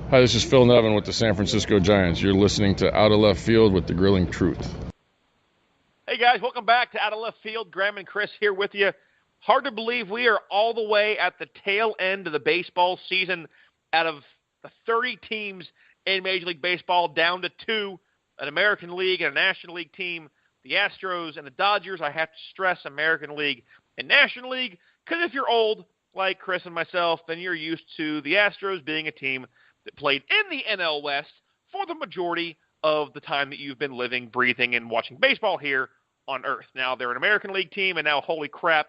Hi, this is Phil Nevin with the San Francisco Giants. You're listening to Out of Left Field with the Grilling Truth. Hey guys, welcome back to Out of Left Field. Graham and Chris here with you. Hard to believe we are all the way at the tail end of the baseball season. Out of the 30 teams in Major League Baseball, down to 2, an American League and a National League team, the Astros and the Dodgers. I have to stress American League and National League, because if you're old, like Chris and myself, then you're used to the Astros being a team that played in the NL West for the majority of the time that you've been living, breathing, and watching baseball here on Earth. Now, they're an American League team, and now, holy crap,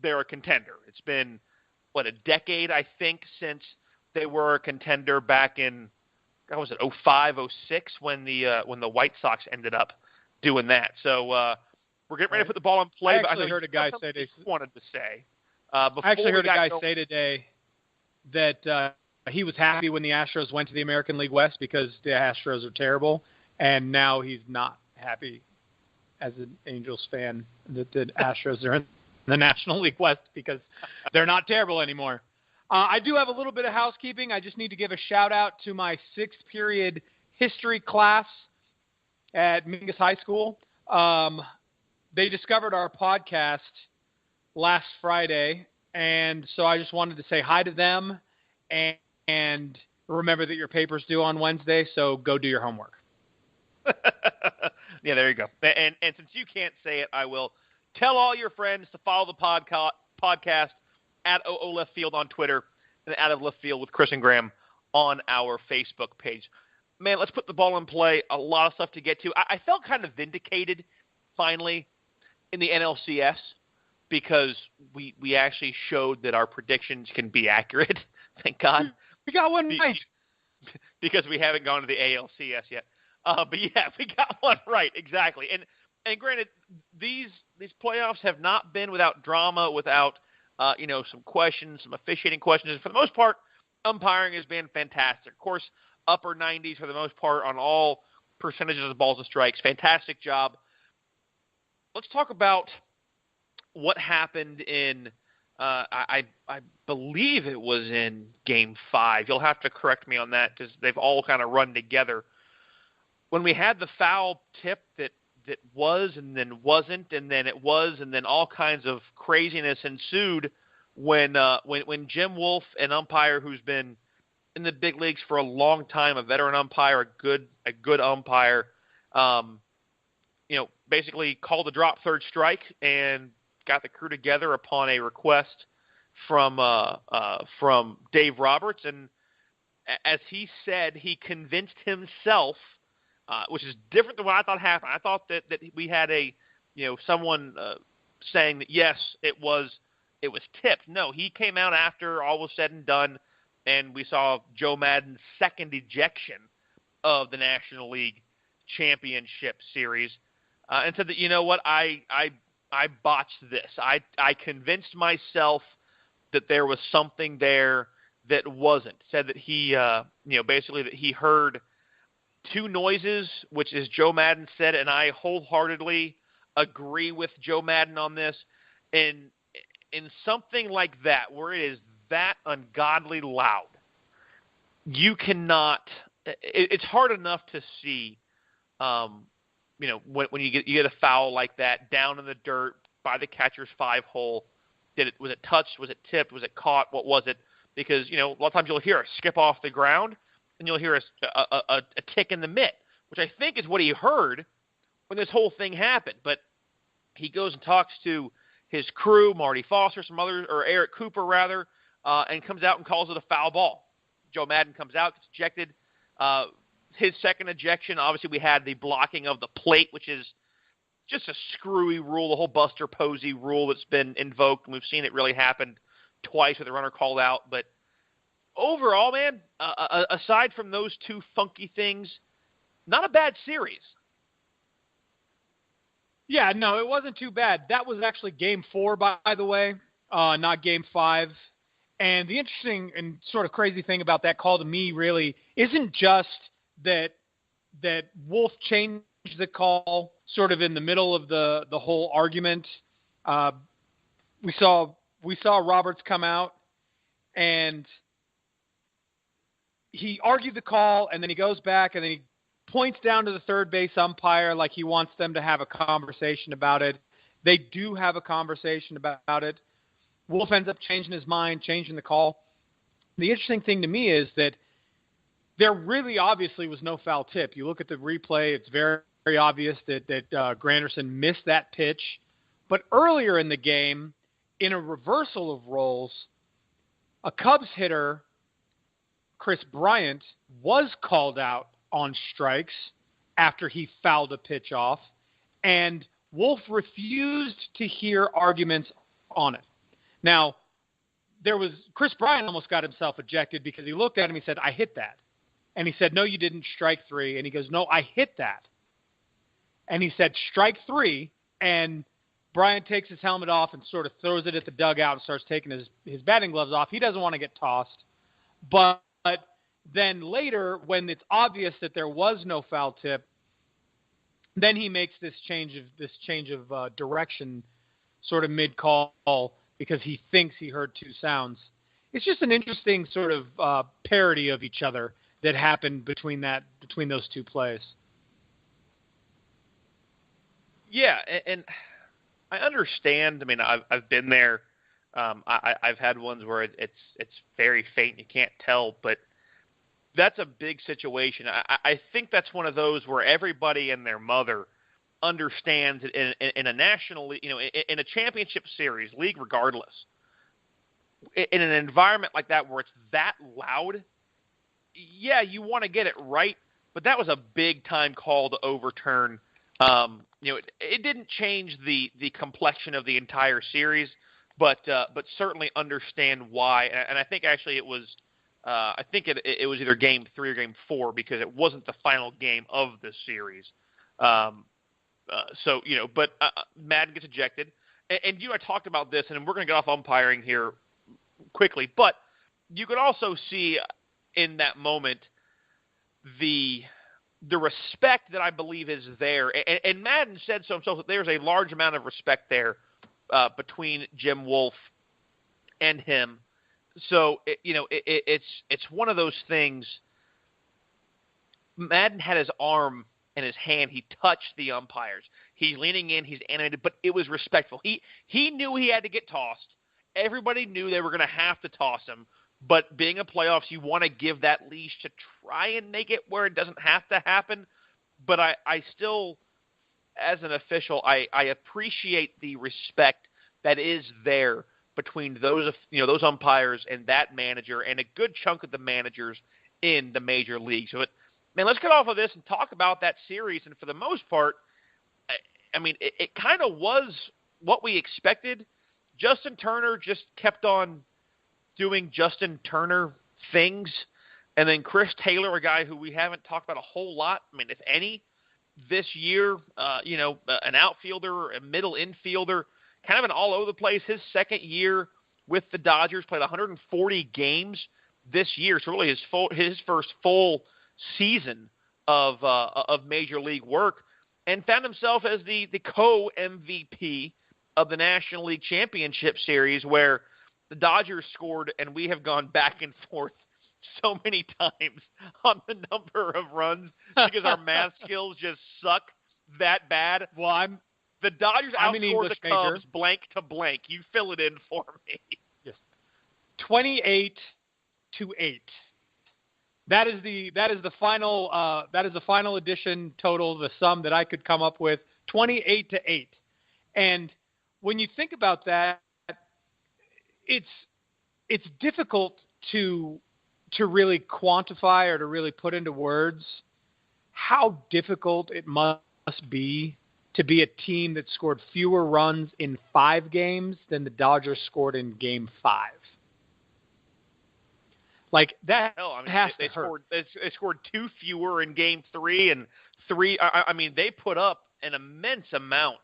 they're a contender. It's been, a decade, I think, since they were a contender back in, 05, 06, when the White Sox ended up doing that. So we're getting ready to put the ball in play. I actually heard a guy say they wanted to say. I actually heard a guy say today that he was happy when the Astros went to the American League West because the Astros are terrible, and now he's not happy as an Angels fan that the Astros are in the National League West because they're not terrible anymore. I do have a little bit of housekeeping. I just need to give a shout-out to my 6th period history class at Mingus High School. They discovered our podcast last Friday, and so I just wanted to say hi to them and remember that your paper's due on Wednesday, so go do your homework. Yeah, there you go. And since you can't say it, I will tell all your friends to follow the podcast at OO Left Field on Twitter and Out of Left Field with Chris and Graham on our Facebook page. Man, let's put the ball in play. A lot of stuff to get to. I felt kind of vindicated, finally, in the NLCS because we actually showed that our predictions can be accurate. Thank God. We got one right. Because we haven't gone to the ALCS yet. But yeah, we got one right, exactly. And granted, these playoffs have not been without drama, without some questions, some officiating questions. And for the most part, umpiring has been fantastic. Of course, upper 90s for the most part on all percentages of balls and strikes. Fantastic job. Let's talk about what happened in I believe it was in Game 5. You'll have to correct me on that because they've all kind of run together. When we had the foul tip that was and then wasn't and then it was and then all kinds of craziness ensued when Jim Wolf, an umpire who's been in the big leagues for a long time, a veteran umpire, a good umpire, basically called a drop third strike and got the crew together upon a request from Dave Roberts, and as he said, he convinced himself, which is different than what I thought happened. I thought that we had someone saying that yes, it was tipped. No, he came out after all was said and done, and we saw Joe Maddon's second ejection of the National League Championship Series, and said that I botched this. I convinced myself that there was something there that wasn't. Said that he, basically that he heard two noises, which is Joe Maddon said, and I wholeheartedly agree with Joe Maddon on this. In something like that, where it is that ungodly loud, you cannot. It's hard enough to see. When you get a foul like that down in the dirt by the catcher's 5-hole, was it touched? Was it tipped? Was it caught? What was it? Because a lot of times you'll hear a skip off the ground and you'll hear a tick in the mitt, which I think is what he heard when this whole thing happened. But he goes and talks to his crew, Marty Foster, some others, or Eric Cooper rather, and comes out and calls it a foul ball. Joe Maddon comes out, gets ejected. His second ejection, obviously we had the blocking of the plate, which is just a screwy rule, the whole Buster Posey rule that's been invoked, and we've seen it really happen twice with a runner called out. But overall, man, aside from those two funky things, not a bad series. Yeah, no, it wasn't too bad. That was actually Game 4, by the way, not Game 5. And the interesting and sort of crazy thing about that call to me really isn't just that Wolf changed the call sort of in the middle of the whole argument. We saw Roberts come out, and he argued the call, and then he goes back, and then he points down to the third base umpire like he wants them to have a conversation about it. They do have a conversation about it. Wolf ends up changing his mind, changing the call. The interesting thing to me is that there really obviously was no foul tip. You look at the replay, it's very, very obvious that Granderson missed that pitch. But earlier in the game, in a reversal of roles, a Cubs hitter, Chris Bryant, was called out on strikes after he fouled a pitch off, and Wolf refused to hear arguments on it. Now, Chris Bryant almost got himself ejected because he looked at him, he said, "I hit that." And he said, "No, you didn't, strike 3." And he goes, "No, I hit that." And he said, "Strike 3." And Bryant takes his helmet off and sort of throws it at the dugout and starts taking his batting gloves off. He doesn't want to get tossed. But then later, when it's obvious that there was no foul tip, then he makes this change of direction sort of mid-call because he thinks he heard two sounds. It's just an interesting sort of parody of each other that happened between those two plays. Yeah, and I understand. I mean, I've been there. I've had ones where it's very faint, you can't tell, but that's a big situation. I think that's one of those where everybody and their mother understands it in a national, in a championship series, league regardless, in an environment like that where it's that loud. Yeah, you want to get it right, but that was a big time call to overturn. It didn't change the complexion of the entire series, but certainly understand why. And I think actually it was, it was either Game 3 or Game 4 because it wasn't the final game of the series. But Madden gets ejected, and I talked about this, and we're going to get off umpiring here quickly, but you could also see in that moment the respect that I believe is there, and Madden said so himself that there's a large amount of respect there between Jim Wolf and him. So it's one of those things. Madden had his arm and his hand. He touched the umpires. He's leaning in. He's animated, but it was respectful. He knew he had to get tossed. Everybody knew they were going to have to toss him. But being a playoffs, you want to give that leash to try and make it where it doesn't have to happen. But I still, as an official, I appreciate the respect that is there between those umpires and that manager and a good chunk of the managers in the major league. So, let's get off of this and talk about that series. And for the most part, it kind of was what we expected. Justin Turner just kept on doing Justin Turner things. And then Chris Taylor, a guy who we haven't talked about a whole lot, if any, this year, an outfielder, a middle infielder, kind of an all over the place. His second year with the Dodgers, played 140 games this year. So really his first full season of major league work, and found himself as the co-MVP of the National League Championship Series, where the Dodgers scored, and we have gone back and forth so many times on the number of runs because our math skills just suck that bad. Well, the Dodgers outscored the Cubs major. Blank to blank. You fill it in for me. Yes. 28-8. That is the final addition total, the sum that I could come up with, 28-8. And when you think about that, it's difficult to really quantify or to really put into words how difficult it must be to be a team that scored fewer runs in 5 games than the Dodgers scored in Game 5. Like that has to hurt. They scored 2 fewer in Game 3 and 3. They put up an immense amount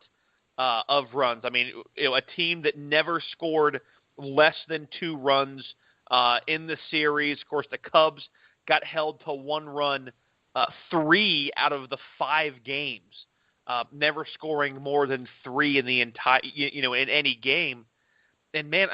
of runs. A team that never scored less than 2 runs in the series. Of course, the Cubs got held to 1 run 3 out of the 5 games, never scoring more than 3 in the entire, in any game. And man,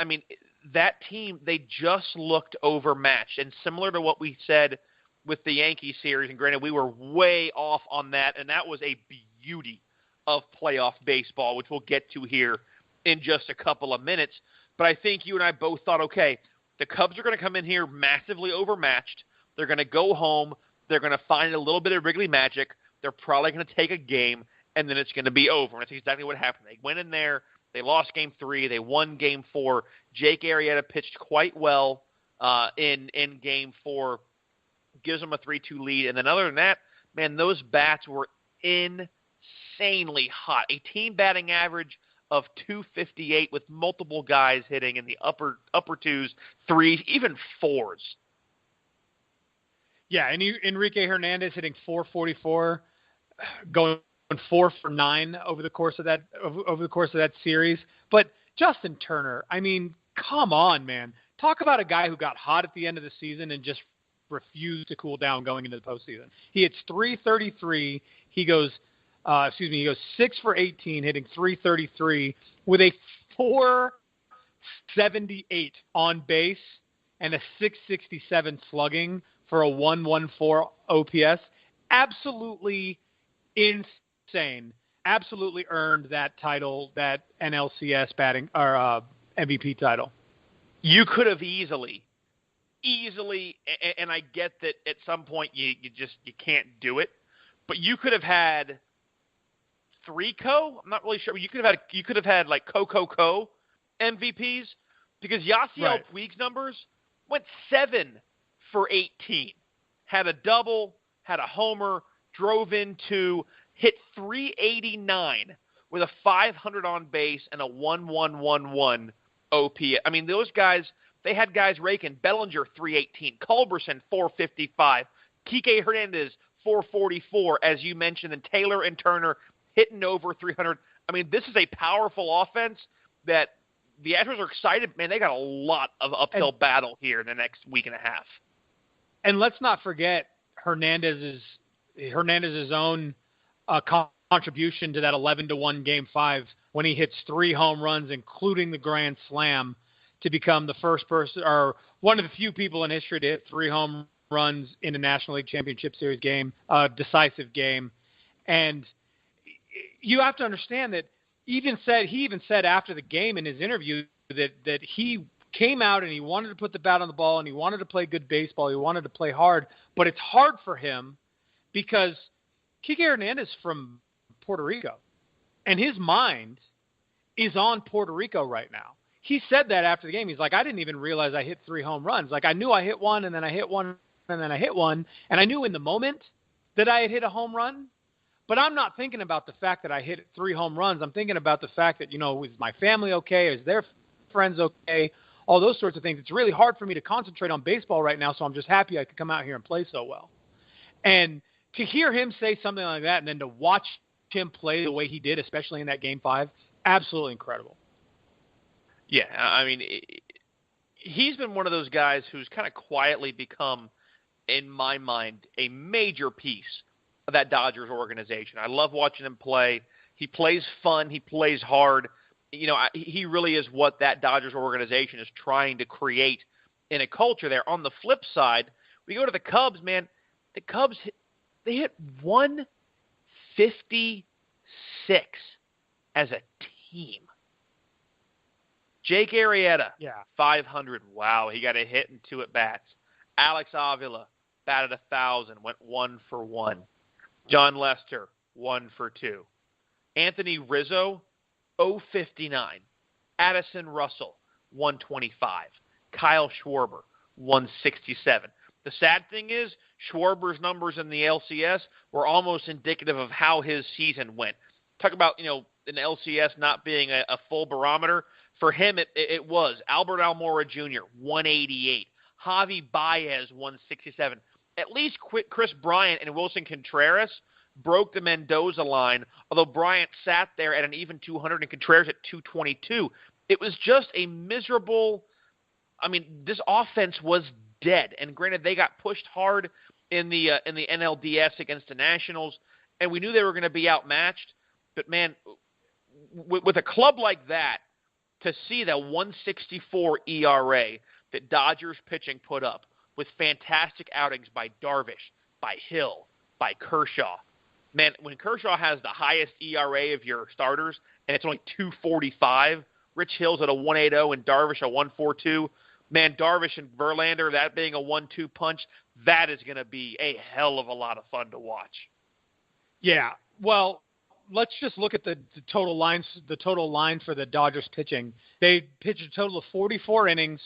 that team, they just looked overmatched. And similar to what we said with the Yankee series, and granted, we were way off on that, and that was a beauty of playoff baseball, which we'll get to here in just a couple of minutes. But I think you and I both thought, okay, the Cubs are going to come in here massively overmatched. They're going to go home. They're going to find a little bit of Wrigley magic. They're probably going to take a game, and then it's going to be over. And that's exactly what happened. They went in there. They lost Game 3. They won Game 4. Jake Arrieta pitched quite well in Game 4. Gives them a 3-2 lead. And then other than that, man, those bats were insanely hot. A team batting average of .258 with multiple guys hitting in the upper twos, threes, even fours. Yeah, and Enrique Hernandez hitting .444, going 4 for 9 over the course of that series. But Justin Turner, I mean, come on, man. Talk about a guy who got hot at the end of the season and just refused to cool down going into the postseason. He hits .333. He goes 6 for 18, hitting .333 with a .478 on base and a .667 slugging for a .114 OPS. Absolutely insane. Absolutely earned that title, that NLCS batting or MVP title. You could have easily, and I get that at some point you can't do it, but you could have had 3 I'm not really sure. You could have had like Co MVPs, because Yasiel Puig's numbers went 7 for 18, had a double, had a homer, drove into, hit .389 with a .500 on base and a .1111 OP. I mean, those guys, they had guys raking. Bellinger, .318. Culberson, .455. Kike Hernandez, .444, as you mentioned. And Taylor and Turner hitting over .300. I mean, this is a powerful offense that the Astros are excited. Man, they got a lot of uphill battle here in the next week and a half. And let's not forget Hernandez's own contribution to that 11-1 Game 5 when he hits 3 home runs, including the grand slam, to become the first person or one of the few people in history to hit 3 home runs in a National League Championship Series game, decisive game. And you have to understand that he even said after the game in his interview that he came out and he wanted to put the bat on the ball and he wanted to play good baseball. He wanted to play hard, but it's hard for him because Kike Hernandez is from Puerto Rico, and his mind is on Puerto Rico right now. He said that after the game. He's like, I didn't even realize I hit 3 home runs. Like, I knew I hit one, and then I hit one, and then I hit one, and I knew in the moment that I had hit a home run, but I'm not thinking about the fact that I hit 3 home runs. I'm thinking about the fact that, is my family okay? Is their friends okay? All those sorts of things. It's really hard for me to concentrate on baseball right now, so I'm just happy I could come out here and play so well. And to hear him say something like that and then to watch him play the way he did, especially in that Game 5, absolutely incredible. Yeah, I mean, he's been one of those guys who's kind of quietly become, in my mind, a major piece of that Dodgers organization. I love watching him play. He plays fun. He plays hard. He really is what that Dodgers organization is trying to create in a culture there. On the flip side, we go to the Cubs, man. The Cubs, they hit 156 as a team. Jake Arrieta, 500. Wow, he got a hit and 2 at-bats. Alex Avila batted 1,000, went 1 for 1. John Lester, 1 for 2. Anthony Rizzo, 059. Addison Russell, 125. Kyle Schwarber, 167. The sad thing is, Schwarber's numbers in the LCS were almost indicative of how his season went. Talk about, an LCS not being a full barometer. For him, it was. Albert Almora Jr., 188. Javi Baez, 167. At least Chris Bryant and Wilson Contreras broke the Mendoza line, although Bryant sat there at an even 200 and Contreras at 222. It was just a miserable – this offense was dead. And granted, they got pushed hard in the NLDS against the Nationals, and we knew they were going to be outmatched. But, man, with a club like that, to see that 1.64 ERA that Dodgers pitching put up, with fantastic outings by Darvish, by Hill, by Kershaw. Man, when Kershaw has the highest ERA of your starters, and it's only 2.45, Rich Hill's at a 1.80 and Darvish a 1.42. Man, Darvish and Verlander, that being a 1-2 punch, that is going to be a hell of a lot of fun to watch. Yeah, well, let's just look at the total lines. The total line for the Dodgers pitching. They pitched a total of 44 innings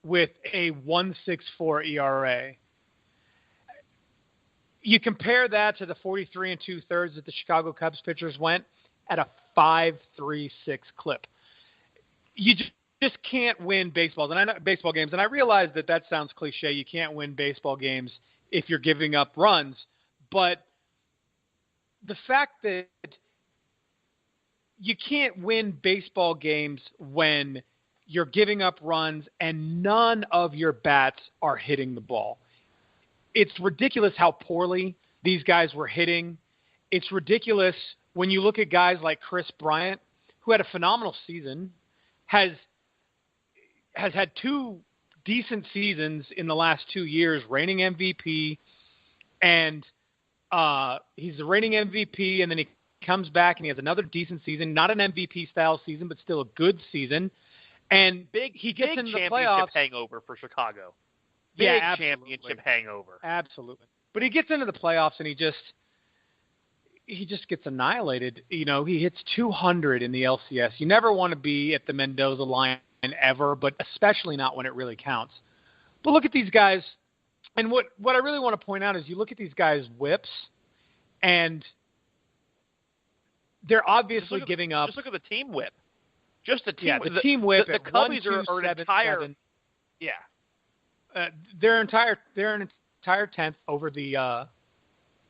with a 1.64 ERA. You compare that to the 43 2/3 that the Chicago Cubs pitchers went at a 5.36 clip. You just can't win baseball games, and I realize that sounds cliche. You can't win baseball games if you're giving up runs, but the fact that you can't win baseball games when you're giving up runs and none of your bats are hitting the ball. It's ridiculous how poorly these guys were hitting. It's ridiculous when you look at guys like Chris Bryant, who had a phenomenal season, has had 2 decent seasons in the last 2 years, reigning MVP, and he's the reigning MVP, and then he comes back and he has another decent season, not an MVP-style season, but still a good season. And he gets into the playoffs. Hangover for Chicago. Yeah, championship hangover. Absolutely. But he gets into the playoffs and he just gets annihilated. You know, he hits 200 in the LCS. You never want to be at the Mendoza line ever, but especially not when it really counts. But look at these guys. And what I really want to point out is you look at these guys' whips, and they're obviously giving up. Just look at the team whip. Just the team. Yeah, the team whip. The Cubbies are an entire. 7. Yeah. They're an entire 10th over the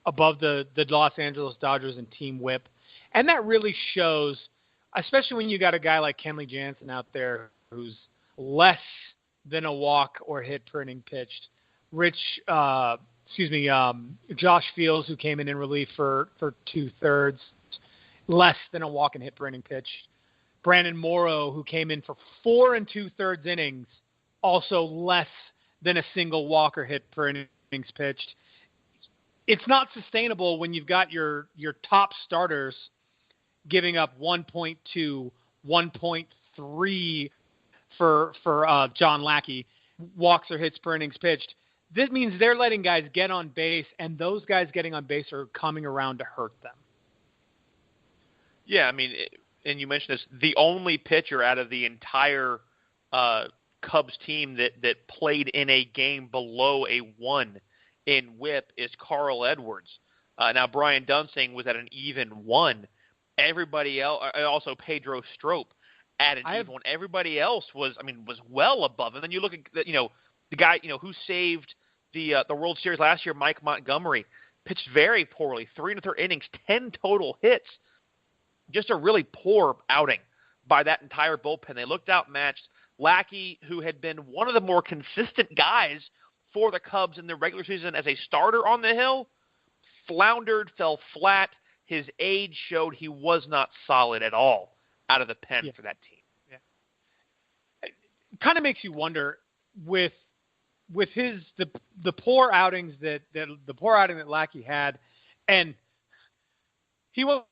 above the Los Angeles Dodgers in team whip, and that really shows, especially when you got a guy like Kenley Jansen out there who's less than a walk or hit per inning pitched. Josh Fields, who came in relief for 2/3, less than a walk and hit per inning pitched. Brandon Morrow, who came in for 4 2/3 innings, also less than a single walk or hit per innings pitched. It's not sustainable when you've got your top starters giving up 1.2, 1.3 for John Lackey, walks or hits per innings pitched. This means they're letting guys get on base, and those guys getting on base are coming around to hurt them. Yeah, I mean, and you mentioned this, the only pitcher out of the entire Cubs team that played in a game below a 1 in whip is Carl Edwards. Now, Brian Dunsing was at an even 1. Everybody else, also Pedro Strop, at an even 1. Everybody else was well above. And then you look at the guy who saved the World Series last year, Mike Montgomery, pitched very poorly, 3 1/3 innings, 10 total hits. Just a really poor outing by that entire bullpen. They looked outmatched. Lackey, who had been one of the more consistent guys for the Cubs in the regular season as a starter on the hill, floundered, fell flat. His age showed he was not solid at all out of the pen for that team. Yeah. It kind of makes you wonder with the poor outings that Lackey had, and he went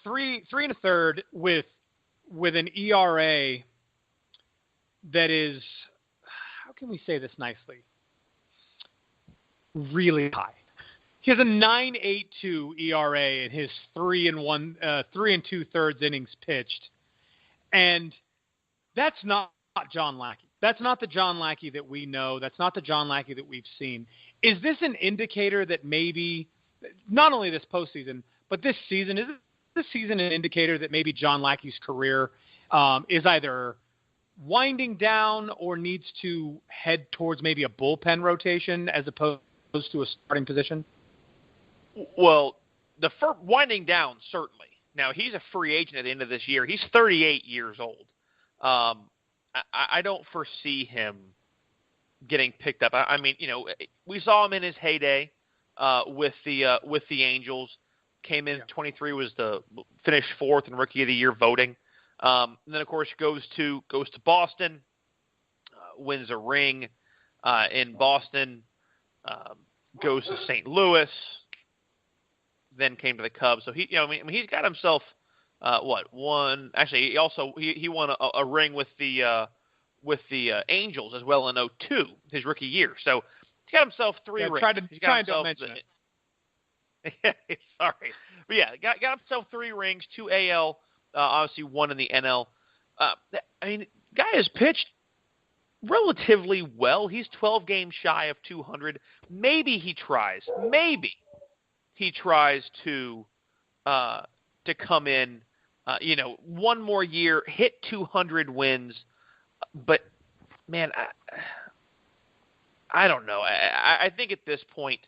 3 1/3 with an ERA that is, how can we say this nicely, really high. He has a 9.82 ERA in his 3 2/3 innings pitched, and that's not John Lackey. That's not the John Lackey that we know. That's not the John Lackey that we've seen. Is this an indicator that maybe, not only this postseason, but this season, is this season an indicator that maybe John Lackey's career is either winding down or needs to head towards maybe a bullpen rotation as opposed to a starting position? Well, the winding down, certainly. Now, he's a free agent at the end of this year. He's 38 years old. I don't foresee him getting picked up. I mean, we saw him in his heyday with the Angels. Came in 23, finished 4th in Rookie of the Year voting. And then, of course, goes to Boston, wins a ring, in Boston, goes to St. Louis, then came to the Cubs. So he's got himself one. Actually, he won a ring with the Angels as well in 2002, his rookie year. So he's got himself 3 rings. Try and don't mention it. Sorry, but yeah, got himself 3 rings, 2 AL, obviously 1 in the NL. Guy has pitched relatively well. He's 12 games shy of 200. Maybe he tries to come in, one more year, hit 200 wins. But man, I don't know. I think at this point,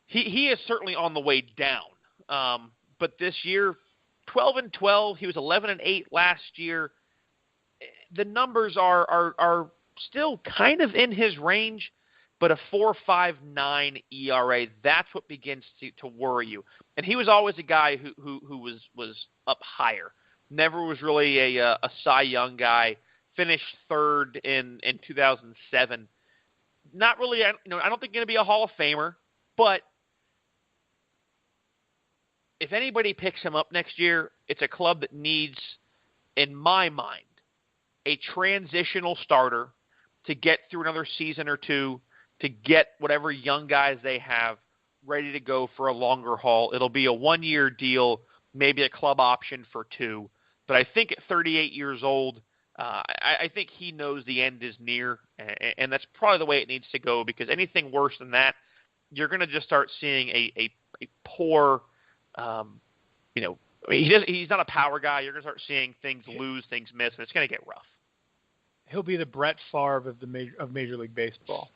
he is certainly on the way down. But this year, 12-12, he was 11-8 last year. The numbers are still kind of in his range, but a 4.59 ERA, that's what begins to worry you. And he was always a guy who was up higher. Never was really a Cy Young guy. Finished 3rd in 2007. Not really, I don't think going to be a Hall of Famer, but if anybody picks him up next year, it's a club that needs, in my mind, a transitional starter to get through another season or two, to get whatever young guys they have ready to go for a longer haul. It'll be a 1-year deal, maybe a club option for 2. But I think at 38 years old, I think he knows the end is near, and that's probably the way it needs to go, because anything worse than that, you're going to just start seeing a poor, he's not a power guy. You're going to start seeing things lose, things miss, and it's going to get rough. He'll be the Brett Favre of Major League Baseball.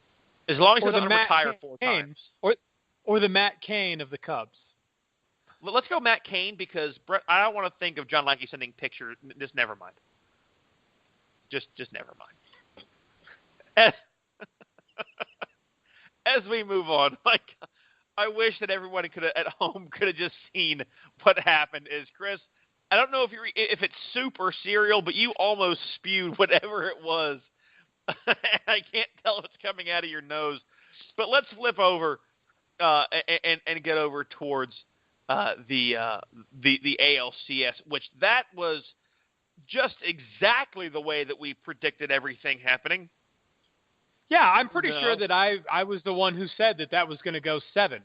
As long as he doesn't retire 4 times. Or the Matt Cain of the Cubs. Well, let's go Matt Cain, because Brett, I don't want to think of John Lackey sending pictures. Just never mind. Just never mind. As we move on, I wish that everyone at home could have just seen what happened. Chris, I don't know if it's soup or cereal, but you almost spewed whatever it was. I can't tell if it's coming out of your nose. But let's flip over and get over towards the ALCS, which that was just exactly the way that we predicted everything happening. Yeah, I'm pretty sure that I was the one who said that was going to go 7,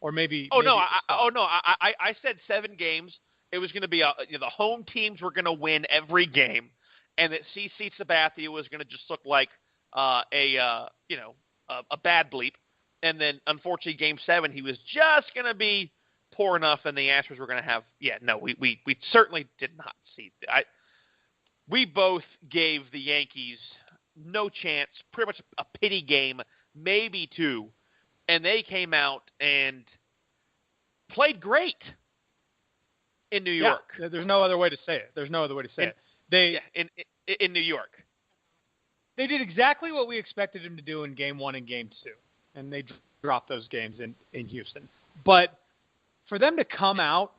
or maybe. I said 7 games. It was going to be the home teams were going to win every game, and that CC Sabathia was going to just look like a bad bleep. And then, unfortunately, Game 7, he was just going to be poor enough, and the Astros were going to have. Yeah, no, we certainly did not see. We both gave the Yankees no chance, pretty much a pity game, maybe 2, and they came out and played great in New York. Yeah, there's no other way to say it. In New York. They did exactly what we expected them to do in Game 1 and Game 2, and they dropped those games in Houston. But for them to come out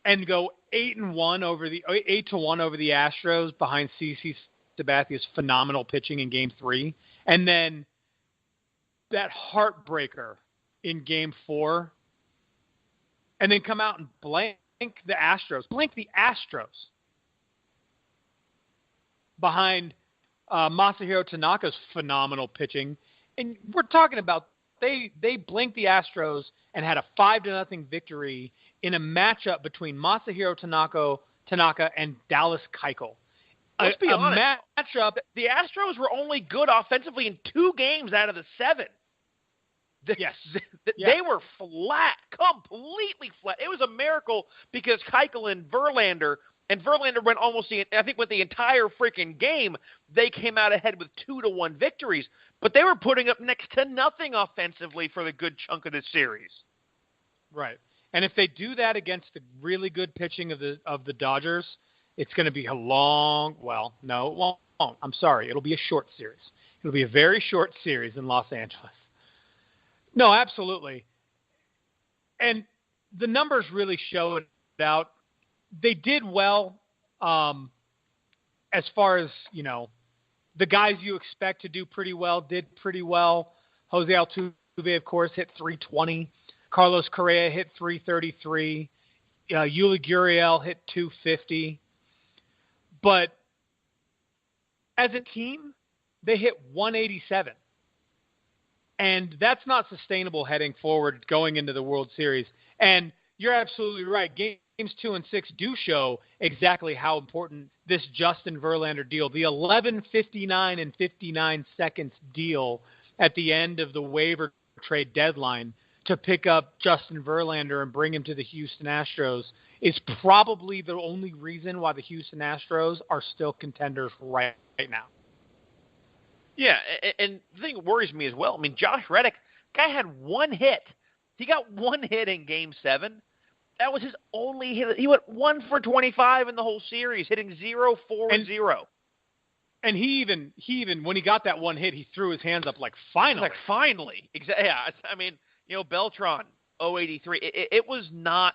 and go 8-1 over the 8-1 over the Astros behind CC Sabathia's phenomenal pitching in Game 3, and then that heartbreaker in Game 4, and then come out and blank the Astros behind Masahiro Tanaka's phenomenal pitching. And we're talking about they blinked the Astros and had a 5-0 victory in a matchup between Masahiro Tanaka and Dallas Keuchel. Let's be honest. Matchup. The Astros were only good offensively in 2 games out of the 7. Yes. They were flat, completely flat. It was a miracle because Keuchel and Verlander went almost the entire freaking game. They came out ahead with 2-1 victories, but they were putting up next to nothing offensively for the good chunk of the series. Right. And if they do that against the really good pitching of the Dodgers, it's going to be a long – well, no, it won't. I'm sorry. It'll be a short series. It'll be a very short series in Los Angeles. No, absolutely. And the numbers really show it out. They did well as far as, the guys you expect to do pretty well did pretty well. Jose Altuve, of course, hit 320. Carlos Correa hit 333. Yuli Gurriel hit 250. But as a team, they hit 187. And that's not sustainable heading forward going into the World Series. And you're absolutely right. Games 2 and 6 do show exactly how important this Justin Verlander deal, the 11:59 and 59 seconds deal at the end of the waiver trade deadline to pick up Justin Verlander and bring him to the Houston Astros, is probably the only reason why the Houston Astros are still contenders right now. Yeah, and the thing that worries me as well, I mean, Josh Reddick, guy had one hit. He got one hit in Game 7. That was his only hit. He went 1 for 25 in the whole series, hitting 0-4-0. And he even when he got that one hit, he threw his hands up like, finally. Like, finally. Exactly. Yeah, I mean, Beltran, 083. It was not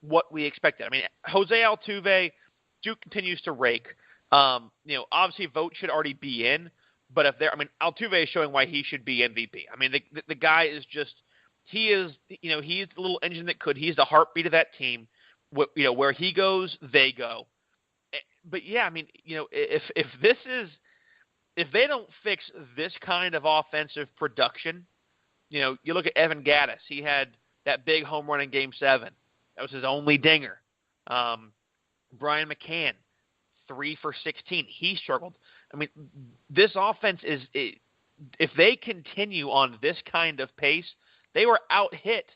what we expected. I mean, Jose Altuve, Duke continues to rake. Obviously, vote should already be in. But Altuve is showing why he should be MVP. I mean, the guy is just, he's the little engine that could. He's the heartbeat of that team. Where he goes, they go. But yeah, I mean, if they don't fix this kind of offensive production, you look at Evan Gattis. He had that big home run in Game 7. That was his only dinger. Brian McCann, 3 for 16. He struggled. I mean, this offense if they continue on this kind of pace, they were out-hit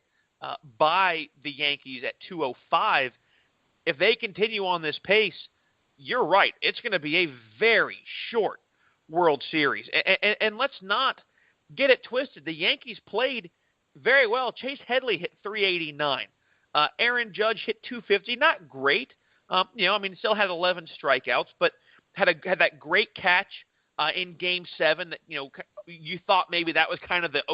by the Yankees at 205. If they continue on this pace, you're right. It's going to be a very short World Series. And let's not get it twisted. The Yankees played very well. Chase Headley hit 389. Aaron Judge hit 250. Not great. Still had 11 strikeouts, but had that great catch in Game 7 that, you thought maybe that was kind of the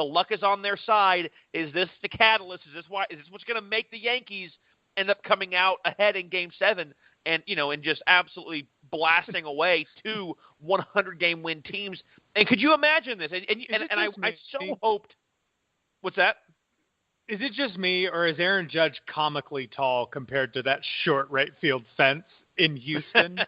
luck is on their side. Is this the catalyst? Is this what's going to make the Yankees end up coming out ahead in Game 7 and just absolutely blasting away 2 100-game win teams? And could you imagine this? I so hoped. What's that? Is it just me, or is Aaron Judge comically tall compared to that short right field fence in Houston?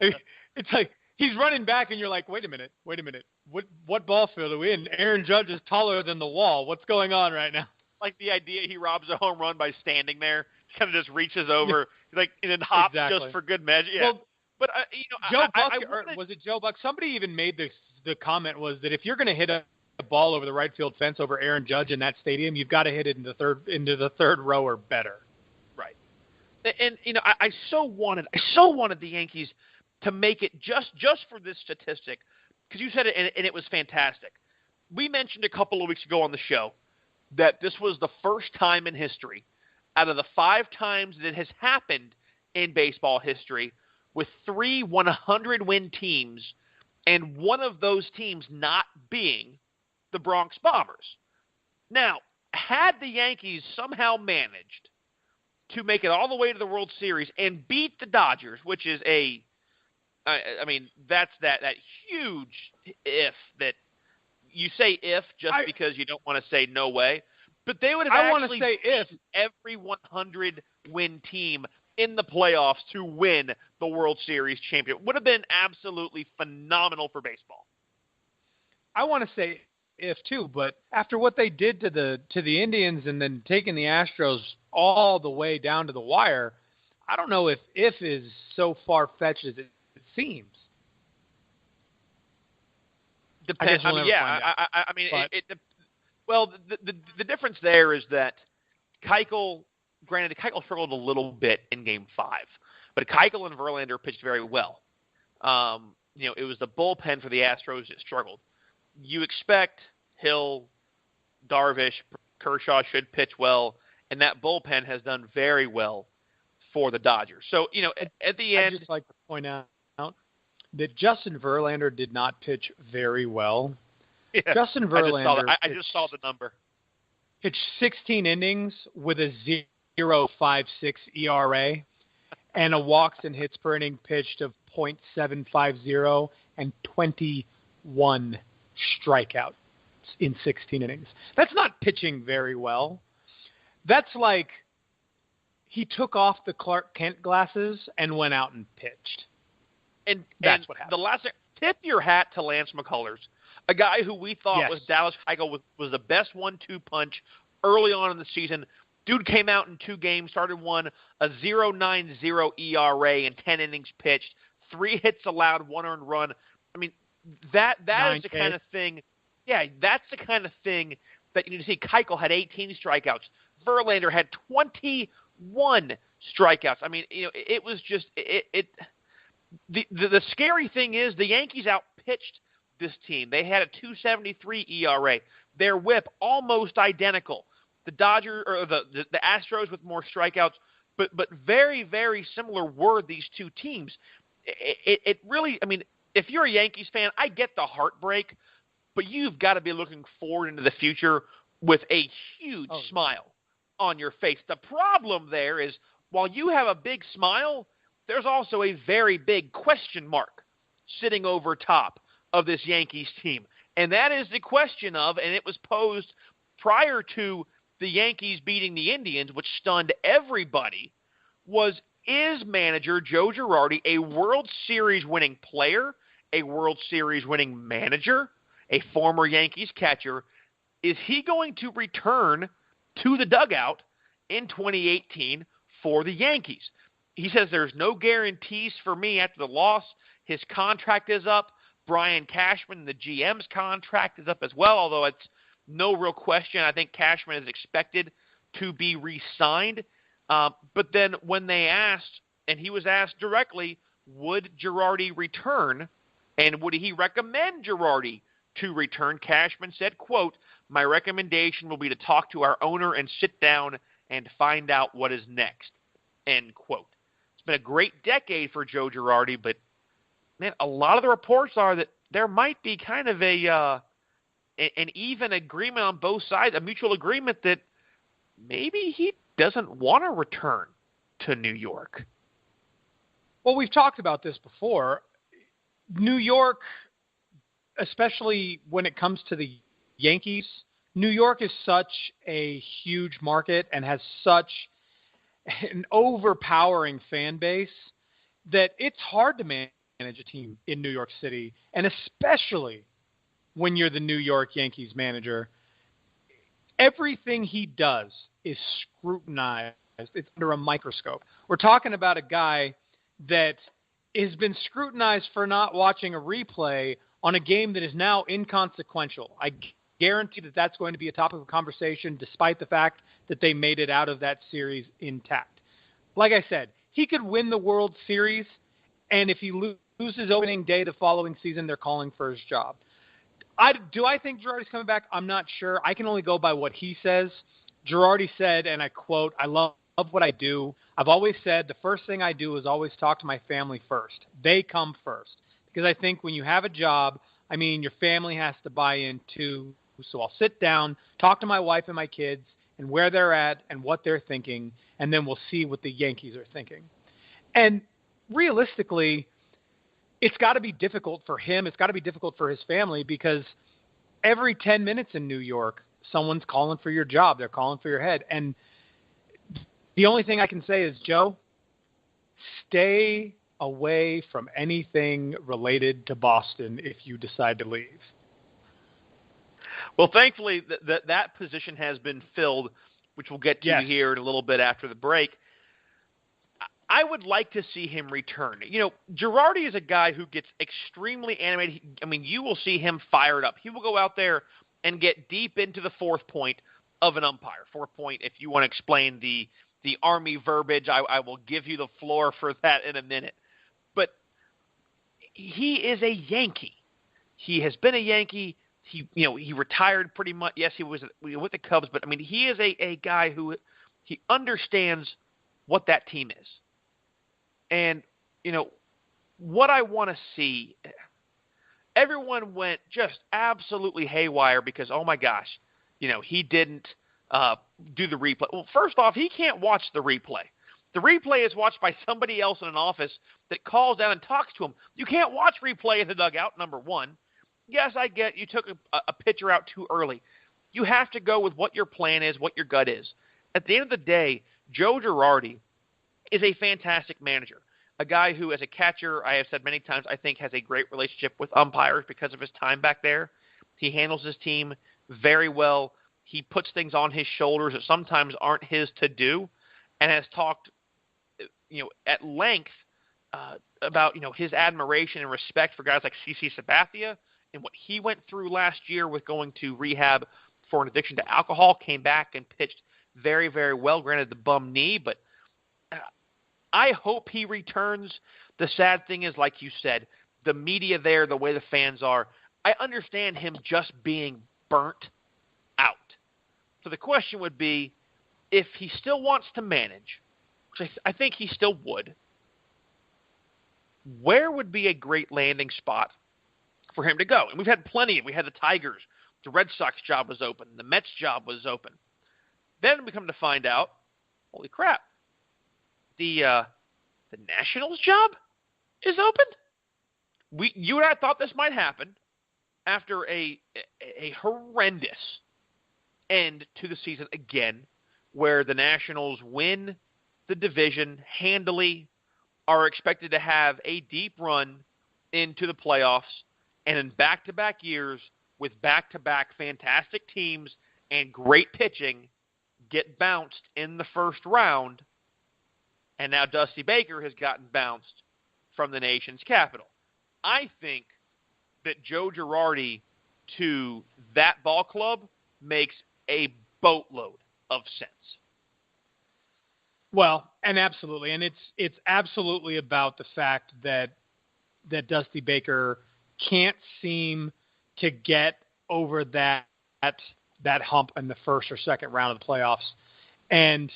It's like he's running back, and you're like, wait a minute. What ball field are we in? Aaron Judge is taller than the wall. What's going on right now? Like the idea he robs a home run by standing there, kind of just reaches over, and then hops just for good measure. Yeah. Well, but Joe Buck, was it Joe Buck? Somebody even made the comment was that if you're going to hit a ball over the right field fence over Aaron Judge in that stadium, you've got to hit it into the third row or better. Right. And I so wanted the Yankees to make it just for this statistic, because you said it and it was fantastic. We mentioned a couple of weeks ago on the show that this was the first time in history, out of the 5 times that it has happened in baseball history, with 3 100-win teams, and one of those teams not being the Bronx Bombers. Now, had the Yankees somehow managed to make it all the way to the World Series and beat the Dodgers, which is that's that huge if that you say if just because you don't want to say no way, but they would have actually beaten every 100-win team in the playoffs to win the World Series championship. Would have been absolutely phenomenal for baseball. I want to say if too, but after what they did to the Indians and then taking the Astros all the way down to the wire, I don't know if is so far-fetched as it seems. Depends. The difference there is that Keuchel struggled a little bit in Game 5, but Keuchel and Verlander pitched very well. It was the bullpen for the Astros that struggled. You expect Hill, Darvish, Kershaw should pitch well, and that bullpen has done very well for the Dodgers. So, at the end, I'd just like to point out that Justin Verlander did not pitch very well. Yeah, Justin Verlander I just saw the number. Pitched 16 innings with a 0.56 ERA and a walks and hits per inning pitched of .750 and 21 strikeouts in 16 innings. That's not pitching very well. That's like he took off the Clark Kent glasses and went out and pitched. And that's what happened. The last thing, tip your hat to Lance McCullers, a guy who we thought was Dallas Keuchel was the best 1-2 punch early on in the season. Dude came out in 2 games, started one, a 0.90 ERA in 10 innings pitched, 3 hits allowed, 1 earned run. I mean, that is the kind of thing. Yeah, that's the kind of thing that you need to see. Keuchel had 18 strikeouts. Verlander had 21 strikeouts. I mean, it was just the scary thing is the Yankees outpitched this team. They had a 2.73 ERA. Their WHIP almost identical. The the Astros with more strikeouts, but very, very similar were these two teams. It really, I mean, if you're a Yankees fan, I get the heartbreak, but you've got to be looking forward into the future with a huge smile on your face. The problem there is while you have a big smile, there's also a very big question mark sitting over top of this Yankees team. And that is the question of, and it was posed prior to the Yankees beating the Indians, which stunned everybody, is manager Joe Girardi a World Series winning player, a World Series winning manager, a former Yankees catcher? Is he going to return to the dugout in 2018 for the Yankees? He says there's no guarantees for me after the loss. His contract is up. Brian Cashman, the GM's contract, is up as well, although it's no real question. I think Cashman is expected to be re-signed. But then when they asked, and he was asked directly, would Girardi return, and would he recommend Girardi to return, Cashman said, quote, "My recommendation will be to talk to our owner and sit down and find out what is next," end quote. It's been a great decade for Joe Girardi, but man, a lot of the reports are that there might be kind of an even agreement on both sides, a mutual agreement that maybe he doesn't want to return to New York. Well, we've talked about this before. New York, especially when it comes to the Yankees, New York is such a huge market and has such an overpowering fan base that it's hard to manage a team in New York City, and especially when you're the New York Yankees manager. Everything he does is scrutinized. It's under a microscope. We're talking about a guy that has been scrutinized for not watching a replay on a game that is now inconsequential. I guarantee that that's going to be a topic of conversation despite the fact that they made it out of that series intact. Like I said, he could win the World Series, and if he loses opening day the following season, they're calling for his job. Do I think Girardi's coming back? I'm not sure. I can only go by what he says. Girardi said, and I quote, "I love what I do. I've always said the first thing I do is always talk to my family first. They come first. Because I think when you have a job, I mean, your family has to buy in too. So I'll sit down, talk to my wife and my kids and where they're at and what they're thinking, and then we'll see what the Yankees are thinking." And realistically, it's got to be difficult for him. It's got to be difficult for his family because every 10 minutes in New York, someone's calling for your job. They're calling for your head. And the only thing I can say is, Joe, stay away from anything related to Boston if you decide to leave. Well, thankfully, that position has been filled, which we'll get to here in a little bit after the break. I would like to see him return. You know, Girardi is a guy who gets extremely animated. I mean, you will see him fired up. He will go out there and get deep into the fourth point of an umpire. Fourth point, if you want to explain the Army verbiage, I will give you the floor for that in a minute. But he is a Yankee. He has been a Yankee. He retired pretty much. Yes, he was with the Cubs, but I mean, he is a guy who he understands what that team is. And, what I want to see, everyone went just absolutely haywire because, oh my gosh, he didn't do the replay. Well, first off, he can't watch the replay. The replay is watched by somebody else in an office that calls down and talks to him. You can't watch replay in the dugout, number one. Yes, I get you took a pitcher out too early. You have to go with what your plan is, what your gut is. At the end of the day, Joe Girardi is a fantastic manager. A guy who, as a catcher, I have said many times, I think has a great relationship with umpires because of his time back there. He handles his team very well. He puts things on his shoulders that sometimes aren't his to do, and has talked, at length about, his admiration and respect for guys like CC Sabathia and what he went through last year with going to rehab for an addiction to alcohol. Came back and pitched very, very well. Granted, the bum knee, but I hope he returns. The sad thing is, like you said, the media there, the way the fans are, I understand him just being burnt out. So the question would be, if he still wants to manage, which I think he still would, where would be a great landing spot for him to go? And we've had plenty. We had the Tigers. The Red Sox job was open. The Mets job was open. Then we come to find out, holy crap, the Nationals job is open? You and I thought this might happen after a horrendous end to the season again, where the Nationals win the division handily, are expected to have a deep run into the playoffs, and in back-to-back years with back-to-back fantastic teams and great pitching, get bounced in the first round, and now Dusty Baker has gotten bounced from the nation's capital. I think that Joe Girardi to that ball club makes a boatload of sense. Well, and absolutely, and it's absolutely about the fact that Dusty Baker can't seem to get over that hump in the first or second round of the playoffs. And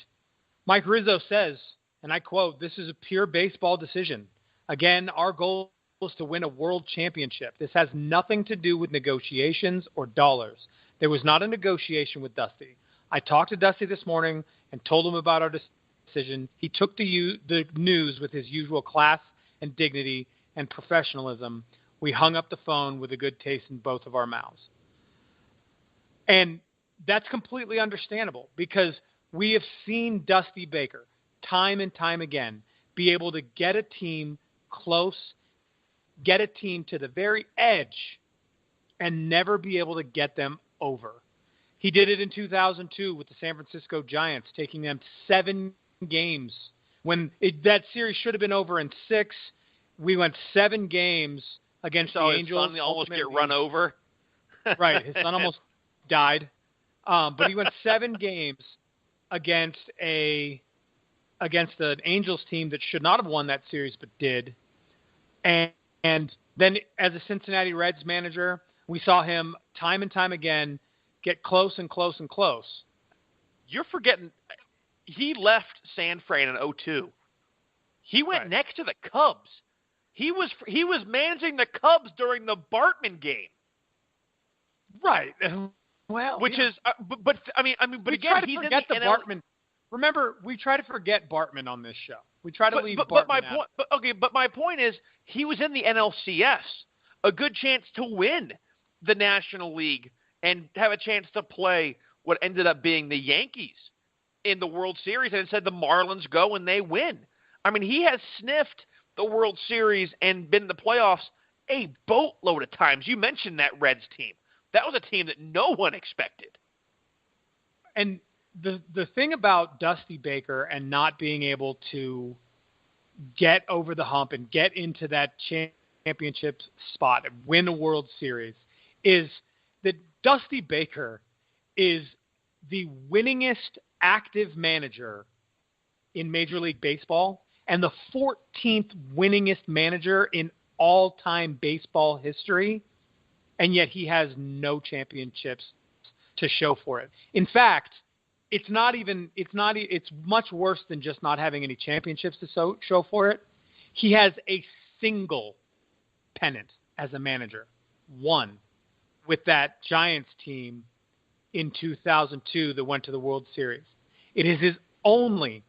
Mike Rizzo says, and I quote, "This is a pure baseball decision. Again, our goal is to win a world championship. This has nothing to do with negotiations or dollars. There was not a negotiation with Dusty. I talked to Dusty this morning and told him about our decision. He took the news with his usual class and dignity and professionalism. We hung up the phone with a good taste in both of our mouths." And that's completely understandable, because we have seen Dusty Baker time and time again be able to get a team close, get a team to the very edge, and never be able to get them over. He did it in 2002 with the San Francisco Giants, taking them 7 games. When that series should have been over in 6, we went 7 games against the Angels. His son almost get run over. Right, his son almost died. But he went 7 games against an Angels team that should not have won that series but did. And then as a Cincinnati Reds manager, we saw him time and time again get close and close and close. You're forgetting he left San Fran in 2002. He went next to the Cubs. He was managing the Cubs during the Bartman game. Right. Well, which is, but again, he's in the Bartman. Remember, we try to forget Bartman on this show. We try to leave Bartman out. But my point is, he was in the NLCS, a good chance to win the National League and have a chance to play what ended up being the Yankees in the World Series, and instead the Marlins go and they win. I mean, he has sniffed the World Series and been in the playoffs a boatload of times. You mentioned that Reds team. That was a team that no one expected. And the thing about Dusty Baker and not being able to get over the hump and get into that championship spot and win a World Series is that Dusty Baker is the winningest active manager in Major League Baseball and the 14th winningest manager in all-time baseball history, and yet he has no championships to show for it. In fact, it's much worse than just not having any championships to show for it. He has a single pennant as a manager, one, with that Giants team in 2002 that went to the World Series. It is his only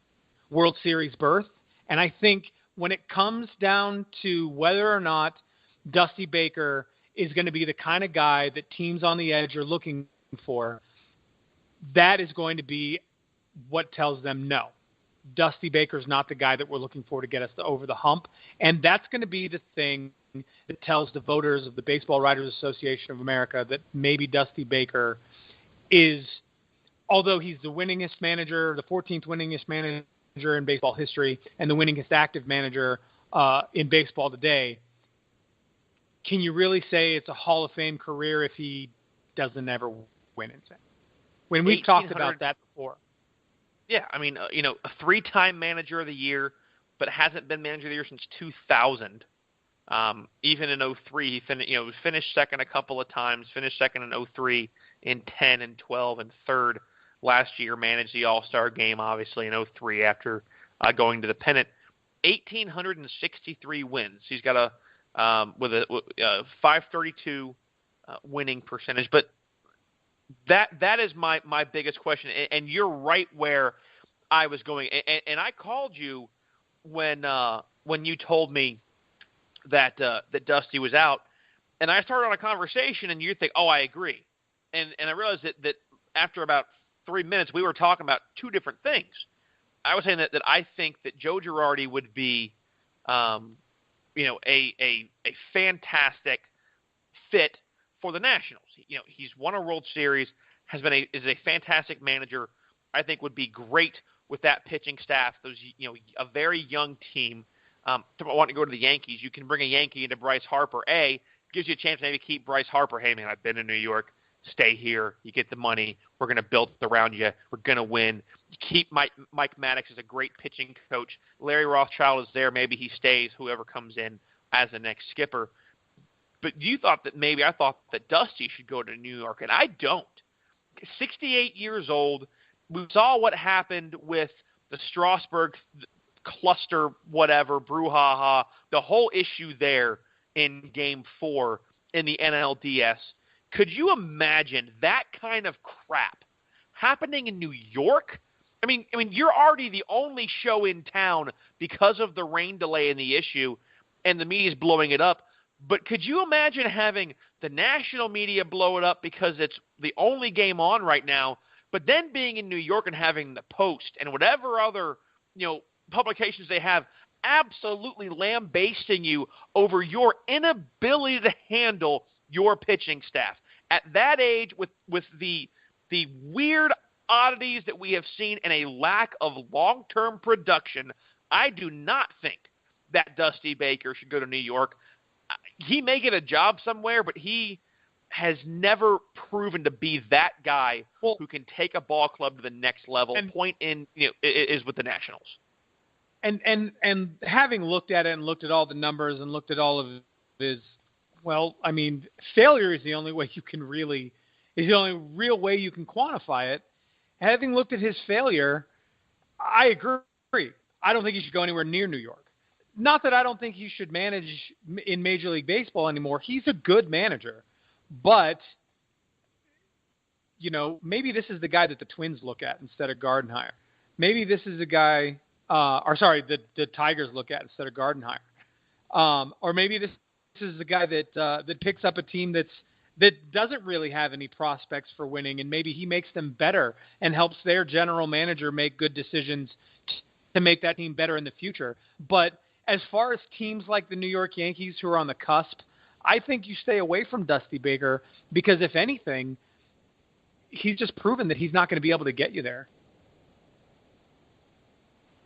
World Series berth. And I think when it comes down to whether or not Dusty Baker is going to be the kind of guy that teams on the edge are looking for, that is going to be what tells them no. Dusty Baker's not the guy that we're looking for to get us over the hump. And that's going to be the thing that tells the voters of the Baseball Writers Association of America that maybe Dusty Baker is, although he's the winningest manager, the 14th winningest manager in baseball history, and the winningest active manager in baseball today, can you really say it's a Hall of Fame career if he doesn't ever win anything? When we've talked about that before. Yeah, I mean, a 3-time manager of the year, but hasn't been manager of the year since 2000. Even in 2003, he finished second a couple of times, finished second in 2003, in 10 and 12, and third last year, managed the All-Star game, obviously, in 2003 after going to the pennant. 1,863 wins. He's got a 532 winning percentage. But that is my biggest question. And you're right where I was going. And I called you when you told me that Dusty was out, and I started on a conversation, and you think, oh, I agree. And I realized that after about 3 minutes, we were talking about two different things. I was saying that I think that Joe Girardi would be, a fantastic fit for the Nationals. He's won a World Series, is a fantastic manager. I think would be great with that pitching staff. Those, a very young team. Want to go to the Yankees, you can bring a Yankee into Bryce Harper. Gives you a chance to maybe keep Bryce Harper. Hey, man, I've been in New York. Stay here. You get the money. We're going to build around you. We're going to win. You keep Mike Maddox as a great pitching coach. Larry Rothschild is there. Maybe he stays, whoever comes in as the next skipper. But I thought that Dusty should go to New York, and I don't. 68 years old. We saw what happened with the Strasburg cluster, whatever, brouhaha, the whole issue there in Game 4 in the NLDS. Could you imagine that kind of crap happening in New York? I mean, you're already the only show in town because of the rain delay and the issue, and the media's blowing it up. But could you imagine having the national media blow it up because it's the only game on right now, but then being in New York and having the Post and whatever other, publications they have absolutely lambasting you over your inability to handle your pitching staff? At that age, with the weird oddities that we have seen and a lack of long-term production, I do not think that Dusty Baker should go to New York. He may get a job somewhere, but he has never proven to be that guy who can take a ball club to the next level. Is with the Nationals. And having looked at it and looked at all the numbers and looked at all of his, failure is the only way you can is the only real way you can quantify it. Having looked at his failure, I agree. I don't think he should go anywhere near New York. Not that I don't think he should manage in Major League Baseball anymore. He's a good manager. But, maybe this is the guy that the Twins look at instead of Gardenhire. Maybe this is the guy the Tigers look at instead of Gardenhire. Or maybe this is the guy that picks up a team that doesn't really have any prospects for winning, and maybe he makes them better and helps their general manager make good decisions to make that team better in the future. But as far as teams like the New York Yankees who are on the cusp, I think you stay away from Dusty Baker because, if anything, he's just proven that he's not going to be able to get you there.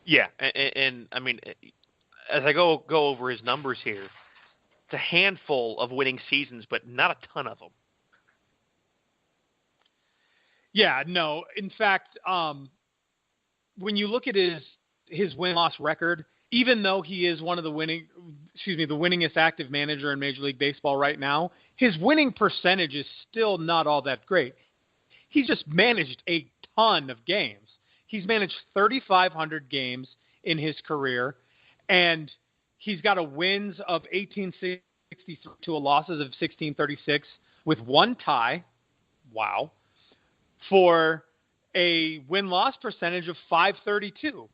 Yeah, and as I go over his numbers here, it's a handful of winning seasons, but not a ton of them. Yeah, no. In fact, when you look at his win-loss record, even though he is one of the winningest active manager in Major League Baseball right now, his winning percentage is still not all that great. He's just managed a ton of games. He's managed 3,500 games in his career, and he's got a wins of 1,863 to a losses of 1,636 with one tie. Wow. For a win-loss percentage of .532.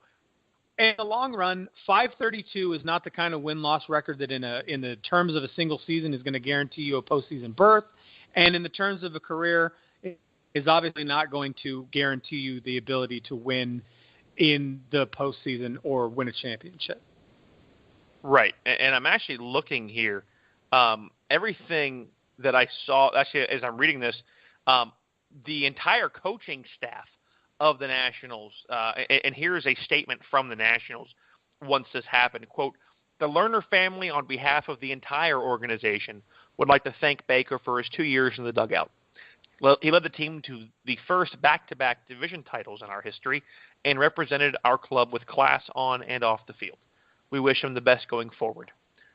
in the long run, 532 is not the kind of win-loss record that in the terms of a single season is going to guarantee you a postseason berth, and in the terms of a career is obviously not going to guarantee you the ability to win in the postseason or win a championship. Right, and I'm actually looking here. Everything that I saw, actually, as I'm reading this, the entire coaching staff of the Nationals, and here is a statement from the Nationals once this happened, quote, "The Lerner family, on behalf of the entire organization, would like to thank Baker for his 2 years in the dugout. He led the team to the first back-to-back division titles in our history and represented our club with class on and off the field. We wish him the best going forward.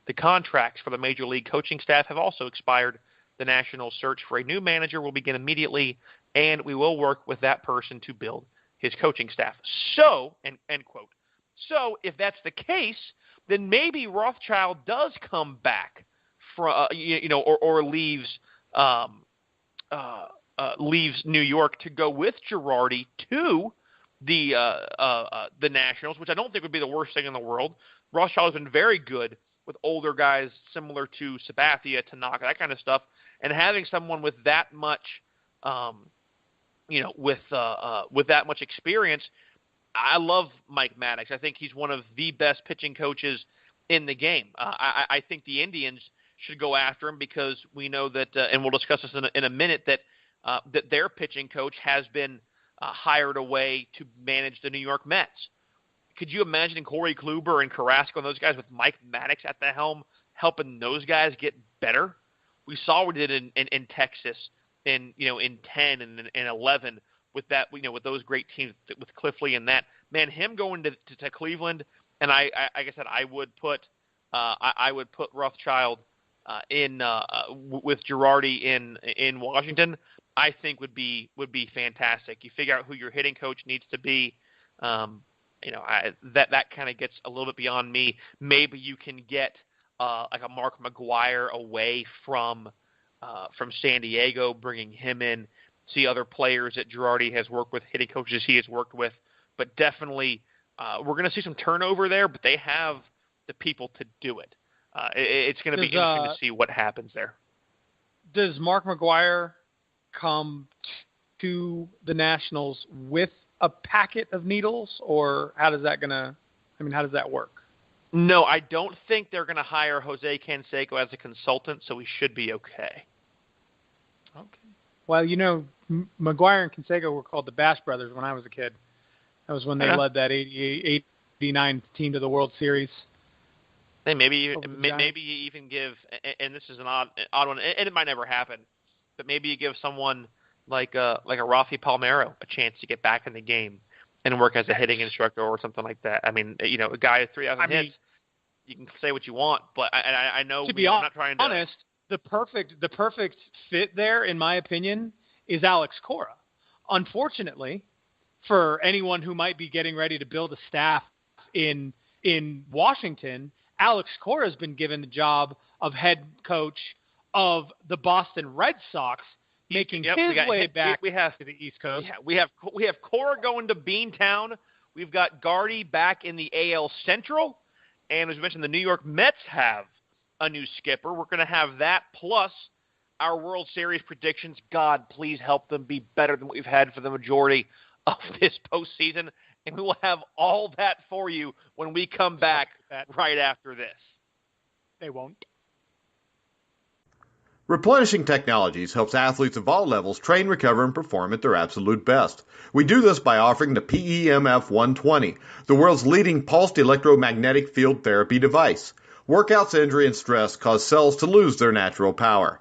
The contracts for the Major League coaching staff have also expired. The Nationals search for a new manager will begin immediately, and we will work with that person to build his coaching staff." So, end quote. So, if that's the case, then maybe Rothschild does come back from, or leaves New York to go with Girardi to the Nationals, which I don't think would be the worst thing in the world. Rothschild has been very good with older guys similar to Sabathia, Tanaka, that kind of stuff, and having someone with that much, with that much experience. I love Mike Maddox. I think he's one of the best pitching coaches in the game. I think the Indians should go after him because we know that, and we'll discuss this in a minute, that their pitching coach has been hired away to manage the New York Mets. Could you imagine Corey Kluber and Carrasco and those guys with Mike Maddox at the helm helping those guys get better? We saw what we did in Texas in 10 and 11 with that, with those great teams with Cliff Lee and that. Man, him going to Cleveland, and like I said, I would put Rothschild in with Girardi in Washington. I think would be fantastic. You figure out who your hitting coach needs to be. That kind of gets a little bit beyond me. Maybe you can get like a Mark McGwire away from San Diego, bringing him in. See other players that Girardi has worked with, hitting coaches he has worked with. But definitely, we're going to see some turnover there. But they have the people to do it. It's going to be interesting to see what happens there. Does Mark McGwire come to the Nationals with a packet of needles, or how does that work? No, I don't think they're going to hire Jose Canseco as a consultant, so we should be okay. Okay. Well, McGwire and Canseco were called the Bash Brothers when I was a kid. That was when they led that 88-89 team to the World Series. Hey, maybe you even give, and this is an odd one, and it might never happen, but maybe you give someone like a Rafi Palmeiro a chance to get back in the game and work as a hitting instructor or something like that. I mean, a guy with 3,000 hits, you can say what you want, but I know to be I'm not trying to. Honest, the perfect fit there, in my opinion, is Alex Cora. Unfortunately, for anyone who might be getting ready to build a staff in Washington, Alex Cora has been given the job of head coach of the Boston Red Sox, making his way back to the East Coast. Yeah, we have Cora going to Beantown. We've got Gardy back in the AL Central, and as we mentioned, the New York Mets have a new skipper. We're going to have that plus our World Series predictions. God, please help them be better than what we've had for the majority of this postseason. And we will have all that for you when we come back right after this. They won't. Replenishing Technologies helps athletes of all levels train, recover, and perform at their absolute best. We do this by offering the PEMF 120, the world's leading pulsed electromagnetic field therapy device. Workouts, injury, and stress cause cells to lose their natural power.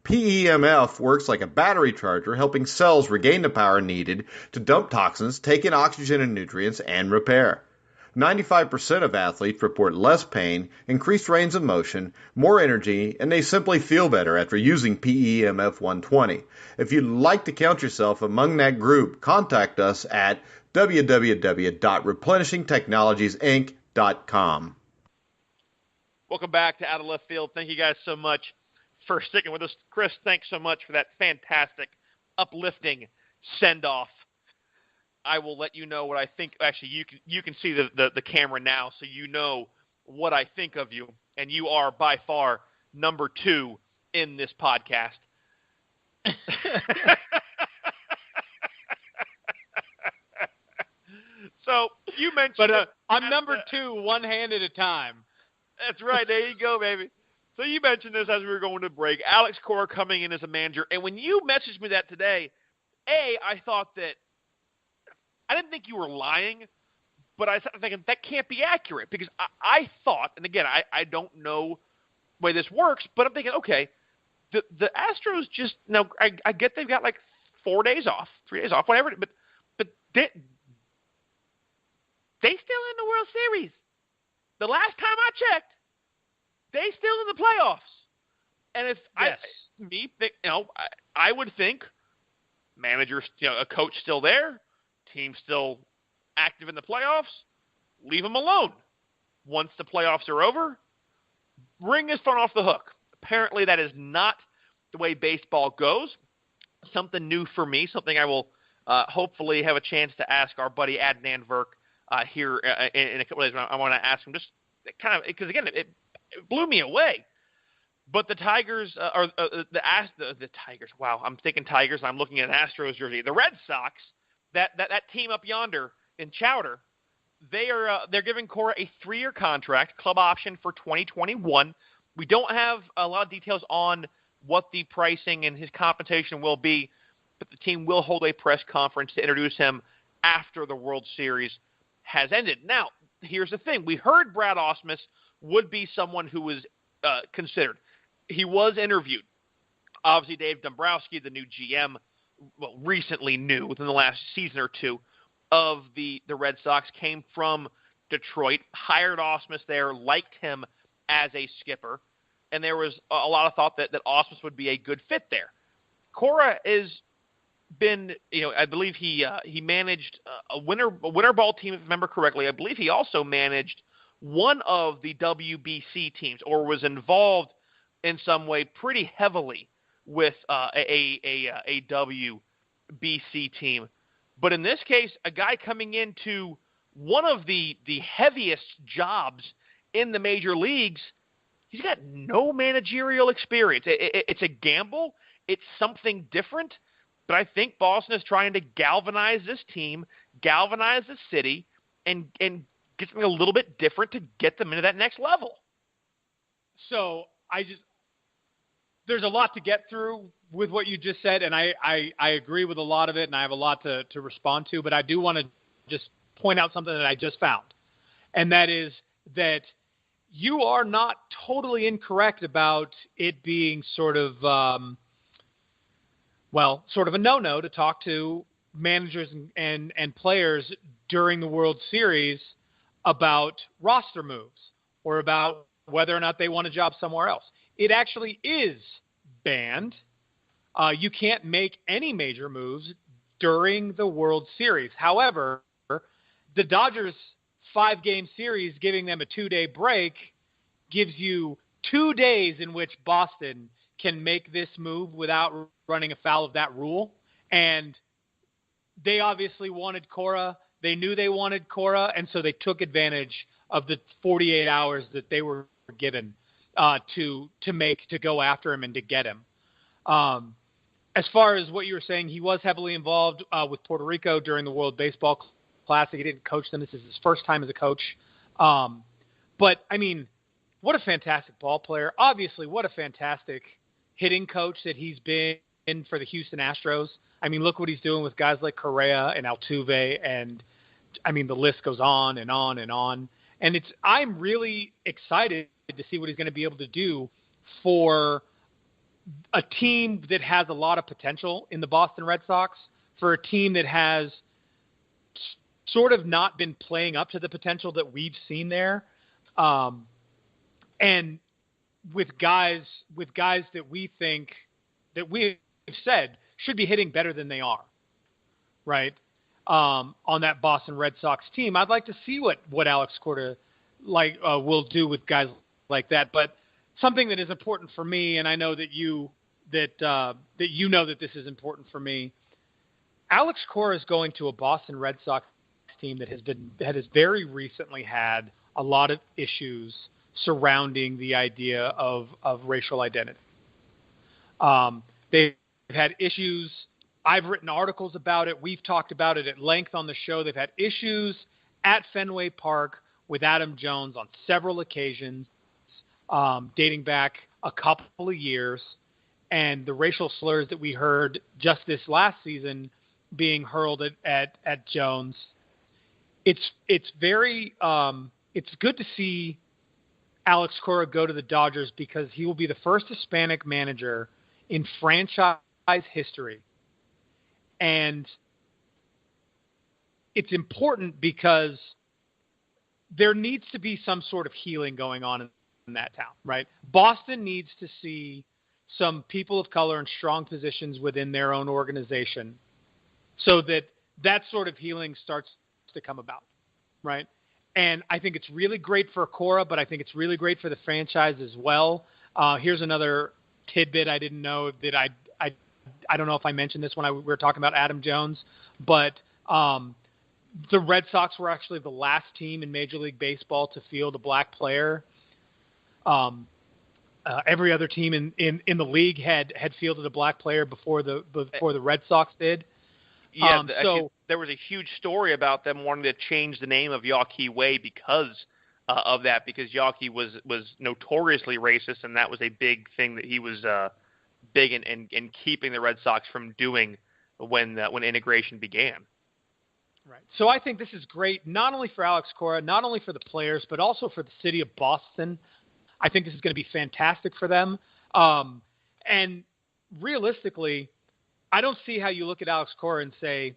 PEMF works like a battery charger, helping cells regain the power needed to dump toxins, take in oxygen and nutrients, and repair. 95% of athletes report less pain, increased range of motion, more energy, and they simply feel better after using PEMF 120. If you'd like to count yourself among that group, contact us at www.replenishingtechnologiesinc.com. Welcome back to Out of Left Field. Thank you guys so much for sticking with us. Chris, thanks so much for that fantastic, uplifting send-off. I will let you know what I think. Actually, you can see the camera now, so you know what I think of you, and you are by far number 2 in this podcast. So you mentioned, but I'm number 2, one hand at a time. That's right. There you go, baby. So you mentioned this as we were going to break. Alex Cora coming in as a manager, and when you messaged me that today, I thought that I didn't think you were lying, but I started thinking that can't be accurate because I thought, and again, I don't know the way this works, but I'm thinking, okay, the Astros just now. I get they've got like 4 days off, 3 days off, whatever, but they still in the World Series. The last time I checked, they still in the playoffs. And if yes. I would think manager, a coach still there, team still active in the playoffs, leave them alone. Once the playoffs are over, ring his phone off the hook. Apparently that is not the way baseball goes. Something new for me, something I will hopefully have a chance to ask our buddy Adnan Verk here in a couple of days. I want to ask him just kind of, because again, it blew me away. But the Tigers, the Tigers, wow, I'm thinking Tigers, and I'm looking at an Astros jersey. The Red Sox, that team up yonder in Chowder, they're giving Cora a 3-year contract, club option for 2021. We don't have a lot of details on what the pricing and his compensation will be, but the team will hold a press conference to introduce him after the World Series has ended. Now, here's the thing. We heard Brad Ausmus would be someone who was considered. He was interviewed. Obviously, Dave Dombrowski, the new GM, recently new, within the last season or two, of the Red Sox, came from Detroit, hired Ausmus there, liked him as a skipper, and there was a lot of thought that Ausmus would be a good fit there. Cora has been, I believe he managed a winter ball team, if I remember correctly. I believe he also managed one of the WBC teams, or was involved in some way pretty heavily with a WBC team. But in this case, a guy coming into one of the heaviest jobs in the major leagues, he's got no managerial experience. It's a gamble. It's something different. But I think Boston is trying to galvanize this team, galvanize the city, and get something a little bit different to get them into that next level. So there's a lot to get through with what you just said, and I agree with a lot of it, and I have a lot to respond to, but I do want to just point out something that I just found, and that is that you are not totally incorrect about it being sort of a no-no to talk to managers and players during the World Series about roster moves or about whether or not they want a job somewhere else. It actually is banned. You can't make any major moves during the World Series. However, the Dodgers' 5-game series, giving them a 2-day break, gives you 2 days in which Boston can make this move without running afoul of that rule. And they obviously wanted Cora. They knew they wanted Cora, and so they took advantage of the 48 hours that they were given to go after him and to get him. As far as what you were saying, he was heavily involved with Puerto Rico during the World Baseball Classic. He didn't coach them. This is his first time as a coach. But, I mean, what a fantastic ball player. Obviously, what a fantastic hitting coach that he's been for the Houston Astros. I mean, look what he's doing with guys like Correa and Altuve, and, I mean, the list goes on and on and on. And I'm really excited to see what he's going to be able to do for a team that has a lot of potential in the Boston Red Sox, for a team that has sort of not been playing up to the potential that we've seen there. And with guys that we think that we've said should be hitting better than they are, right? On that Boston Red Sox team, I'd like to see what Alex Cora will do with guys like that. But something that is important for me, and I know that you know that this is important for me. Alex Cora is going to a Boston Red Sox team that has very recently had a lot of issues surrounding the idea of racial identity. They've had issues. I've written articles about it. We've talked about it at length on the show. They've had issues at Fenway Park with Adam Jones on several occasions, dating back a couple of years. And the racial slurs that we heard just this last season being hurled at Jones. It's very it's good to see Alex Cora go to the Dodgers because he will be the first Hispanic manager in franchise history. And it's important because there needs to be some sort of healing going on in that town, right? Boston needs to see some people of color in strong positions within their own organization so that sort of healing starts to come about, right? And I think it's really great for Cora, but I think it's really great for the franchise as well. Here's another tidbit I didn't know that I don't know if I mentioned this when we were talking about Adam Jones, but the Red Sox were actually the last team in Major League Baseball to field a black player. Every other team in the league had fielded a black player before the Red Sox did. Yeah, actually, there was a huge story about them wanting to change the name of Yawkey Way because of that, because Yawkey was notoriously racist, and that was a big thing that he was big in keeping the Red Sox from doing when integration began. Right. So I think this is great, not only for Alex Cora, not only for the players, but also for the city of Boston. I think this is going to be fantastic for them. And realistically, I don't see how you look at Alex Cora and say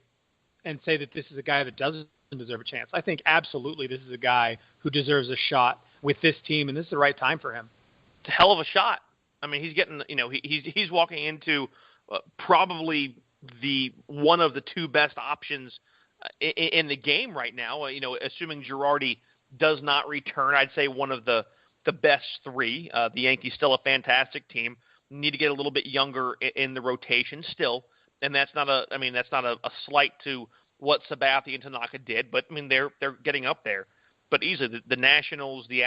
that this is a guy that doesn't deserve a chance. I think absolutely this is a guy who deserves a shot with this team, and this is the right time for him. It's a hell of a shot. I mean, he's getting, he's walking into probably one of the two best options in the game right now. Assuming Girardi does not return, I'd say one of the best three. The Yankees still a fantastic team. Need to get a little bit younger in the rotation still, and that's not a slight to what Sabathia and Tanaka did, but I mean they're getting up there. But easily the Nationals, the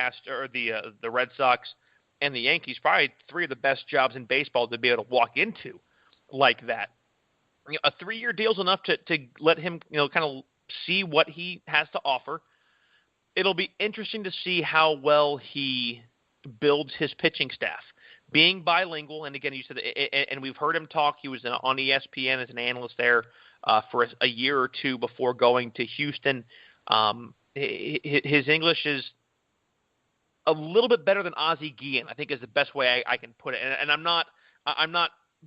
Red Sox, and the Yankees, probably three of the best jobs in baseball to be able to walk into like that. A 3-year deal is enough to let him kind of see what he has to offer. It'll be interesting to see how well he builds his pitching staff. Being bilingual, and again, you said, and we've heard him talk. He was on ESPN as an analyst there for a year or two before going to Houston. His English is a little bit better than Ozzie Guillen, I think is the best way I can put it. And I'm not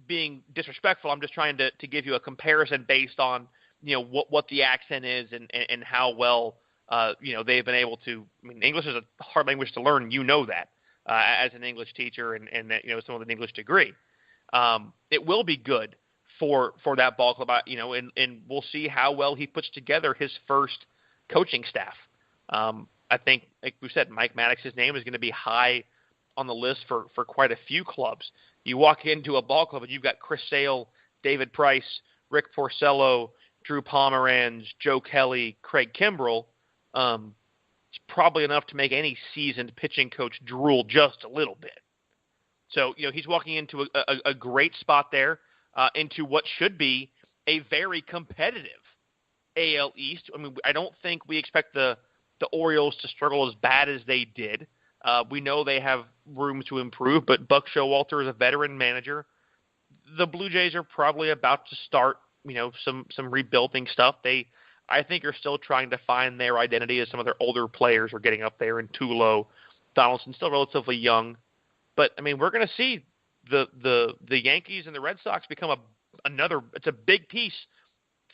being disrespectful. I'm just trying to give you a comparison based on what the accent is and how well they've been able to. I mean, English is a hard language to learn. That. As an English teacher and someone with an English degree, it will be good for that ball club, and we'll see how well he puts together his first coaching staff. I think, like we said, Mike Maddox's name is going to be high on the list for quite a few clubs. You walk into a ball club and you've got Chris Sale, David Price, Rick Porcello, Drew Pomeranz, Joe Kelly, Craig Kimbrell. It's probably enough to make any seasoned pitching coach drool just a little bit. So, he's walking into a great spot there, into what should be a very competitive AL East. I mean, I don't think we expect the Orioles to struggle as bad as they did. We know they have room to improve, but Buck Showalter is a veteran manager. The Blue Jays are probably about to start, some rebuilding stuff. I think are still trying to find their identity as some of their older players are getting up there in Tulo. Donaldson still relatively young. But, I mean, we're going to see the Yankees and the Red Sox become it's a big piece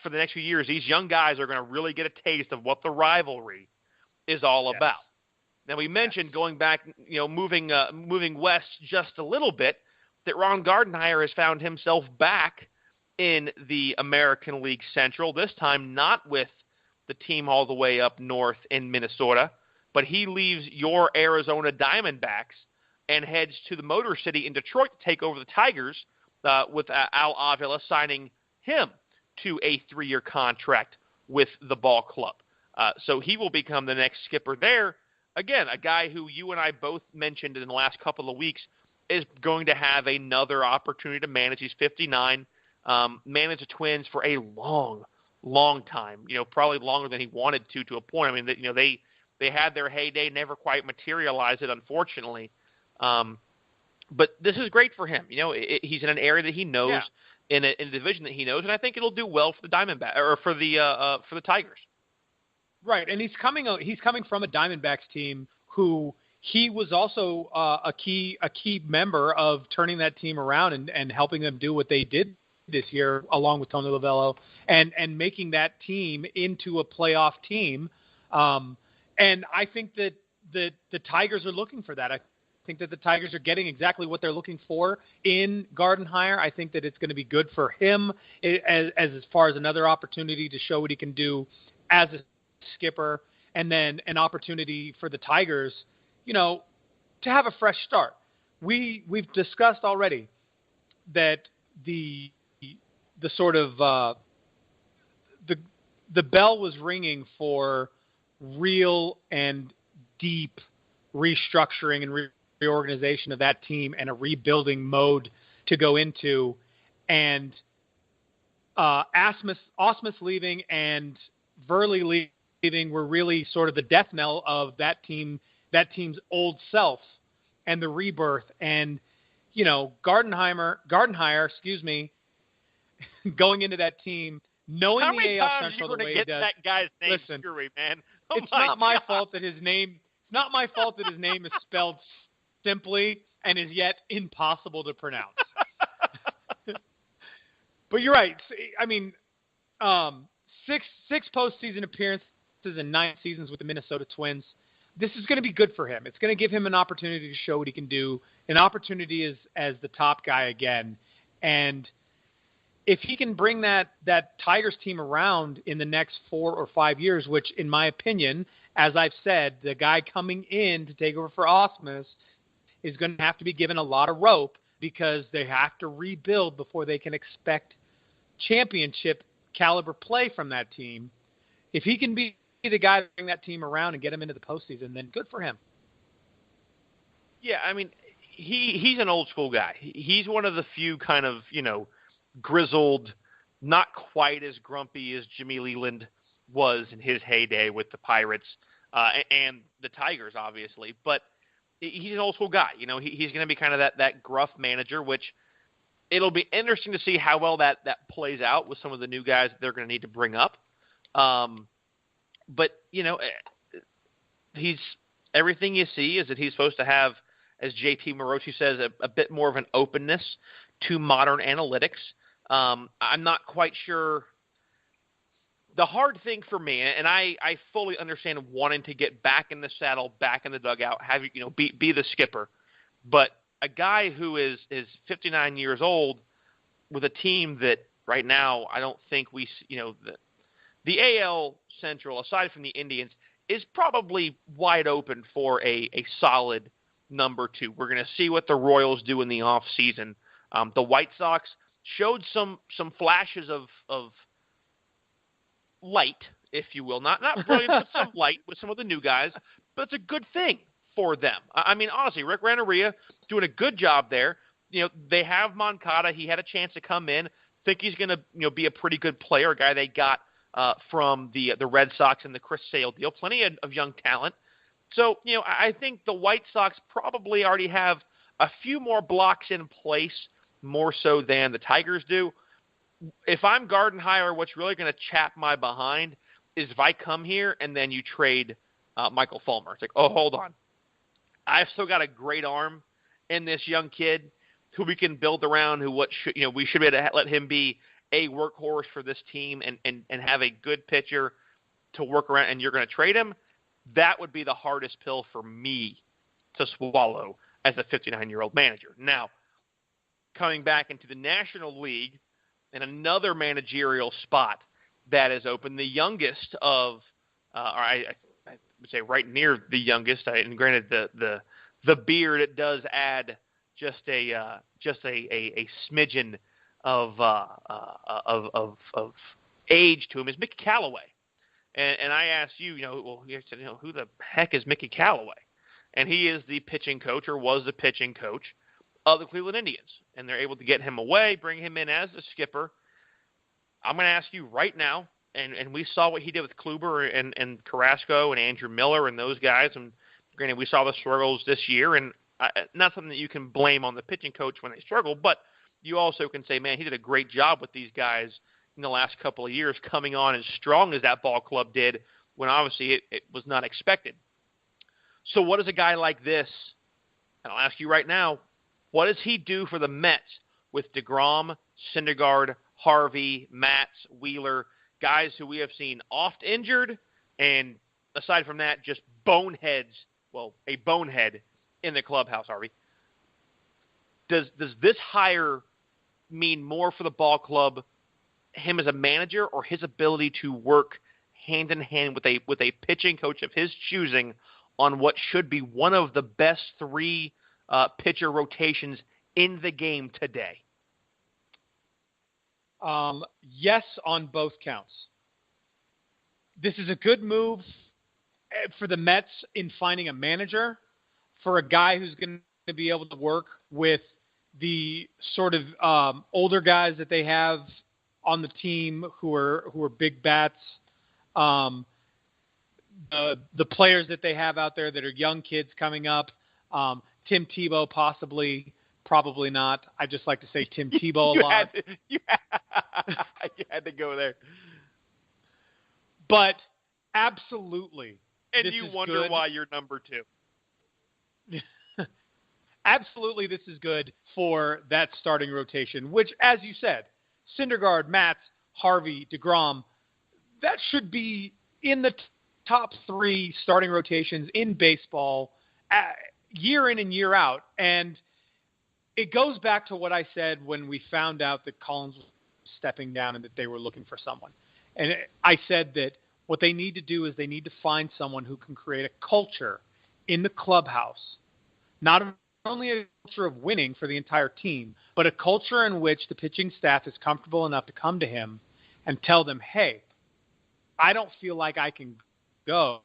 for the next few years. These young guys are going to really get a taste of what the rivalry is all about. Now, we mentioned going back, moving west just a little bit, that Ron Gardenhire has found himself back in the American League Central, this time not with the team all the way up north in Minnesota, but he leaves your Arizona Diamondbacks and heads to the Motor City in Detroit to take over the Tigers with Al Avila signing him to a 3-year contract with the ball club. So he will become the next skipper there. Again, a guy who you and I both mentioned in the last couple of weeks is going to have another opportunity to manage. He's 59, manage the Twins for a long, long time. Probably longer than he wanted to a point. I mean, they had their heyday, never quite materialized it, unfortunately. But this is great for him. He's in an area that he knows, in a division that he knows, and I think it'll do well for the Diamondbacks or for the Tigers. Right, and he's coming from a Diamondbacks team who he was also a key member of turning that team around and helping them do what they did this year, along with Tony Lovello, and making that team into a playoff team. And I think that the Tigers are looking for that. I think that the Tigers are getting exactly what they're looking for in Gardenhire. I think that it's going to be good for him as far as another opportunity to show what he can do as a skipper, and then an opportunity for the Tigers, to have a fresh start. We've discussed already that the sort of the bell was ringing for real and deep restructuring and reorganization of that team and a rebuilding mode to go into. And Ausmus leaving and Verley leaving were really sort of the death knell of that team's old self and the rebirth. And, Gardenhire, going into that team, knowing the AL Central the way he does. That guy's name Listen, screwy, man. It's not my fault that his name is spelled simply and is yet impossible to pronounce. But you're right. I mean, 6 postseason appearances in 9 seasons with the Minnesota Twins. This is going to be good for him. It's going to give him an opportunity to show what he can do, an opportunity as the top guy again. And if he can bring that Tigers team around in the next 4 or 5 years, which in my opinion, as I've said, the guy coming in to take over for Ausmus is going to have to be given a lot of rope because they have to rebuild before they can expect championship caliber play from that team. If he can be the guy to bring that team around and get them into the postseason, then good for him. Yeah, I mean, he's an old school guy. He's one of the few kind of, grizzled, not quite as grumpy as Jimmy Leland was in his heyday with the Pirates and the Tigers, obviously. But he's an old school guy. He's going to be kind of that gruff manager, which it'll be interesting to see how well that plays out with some of the new guys they're going to need to bring up. But, he's everything you see is that he's supposed to have, as JP Morosi says, a bit more of an openness to modern analytics. I'm not quite sure. The hard thing for me, and I fully understand wanting to get back in the saddle, back in the dugout, have be the skipper. But a guy who is 59 years old with a team that right now I don't think the AL Central, aside from the Indians, is probably wide open for a solid number 2. We're going to see what the Royals do in the off season. The White Sox showed some flashes of light, if you will. Not brilliant, but some light with some of the new guys. But it's a good thing for them. I mean, honestly, Rick Renteria doing a good job there. They have Moncada. He had a chance to come in. Think he's going to be a pretty good player, a guy they got from the Red Sox and the Chris Sale deal. Plenty of young talent. So, I think the White Sox probably already have a few more blocks in place, more so than the Tigers do. If I'm Gardenhire, what's really going to chap my behind is if I come here and then you trade Michael Fulmer. It's like, oh, hold on. I've still got a great arm in this young kid who we can build around, we should be able to let him be a workhorse for this team and have a good pitcher to work around, and you're going to trade him. That would be the hardest pill for me to swallow as a 59-year-old manager. Now, coming back into the National League and another managerial spot that is open, the youngest of, or I would say right near the youngest, and granted the beard, it does add just a smidgen age to him is Mickey Callaway. And I asked you, you said, who the heck is Mickey Callaway? And he is the pitching coach, or was the pitching coach, of the Cleveland Indians. And they're able to get him away, bring him in as the skipper. I'm going to ask you right now, and we saw what he did with Kluber and Carrasco and Andrew Miller and those guys. And granted, we saw the struggles this year, and not something that you can blame on the pitching coach when they struggle, but you also can say, man, he did a great job with these guys in the last couple of years, coming on as strong as that ball club did when obviously it was not expected. So what does a guy like this, and I'll ask you right now, what does he do for the Mets with DeGrom, Syndergaard, Harvey, Matz, Wheeler, guys who we have seen oft injured, and aside from that, just boneheads, well, a bonehead in the clubhouse, Harvey? Does this hire mean more for the ball club, him as a manager, or his ability to work hand in hand with a pitching coach of his choosing on what should be one of the best three pitcher rotations in the game today? Yes, on both counts. This is a good move for the Mets in finding a manager, for a guy who's going to be able to work with the sort of older guys that they have on the team who are big bats, the players that they have out there that are young kids coming up. Tim Tebow, possibly, probably not. I just like to say Tim Tebow a lot. You had to go there. But absolutely. And you wonder good. Why you're number two. Absolutely, this is good for that starting rotation, which, as you said, Syndergaard, Matz, Harvey, DeGrom, that should be in the top three starting rotations in baseball year in and year out. And it goes back to what I said when we found out that Collins was stepping down and that they were looking for someone. And I said that what they need to do is they need to find someone who can create a culture in the clubhouse, not only a culture of winning for the entire team, but a culture in which the pitching staff is comfortable enough to come to him and tell them, hey, I don't feel like I can go,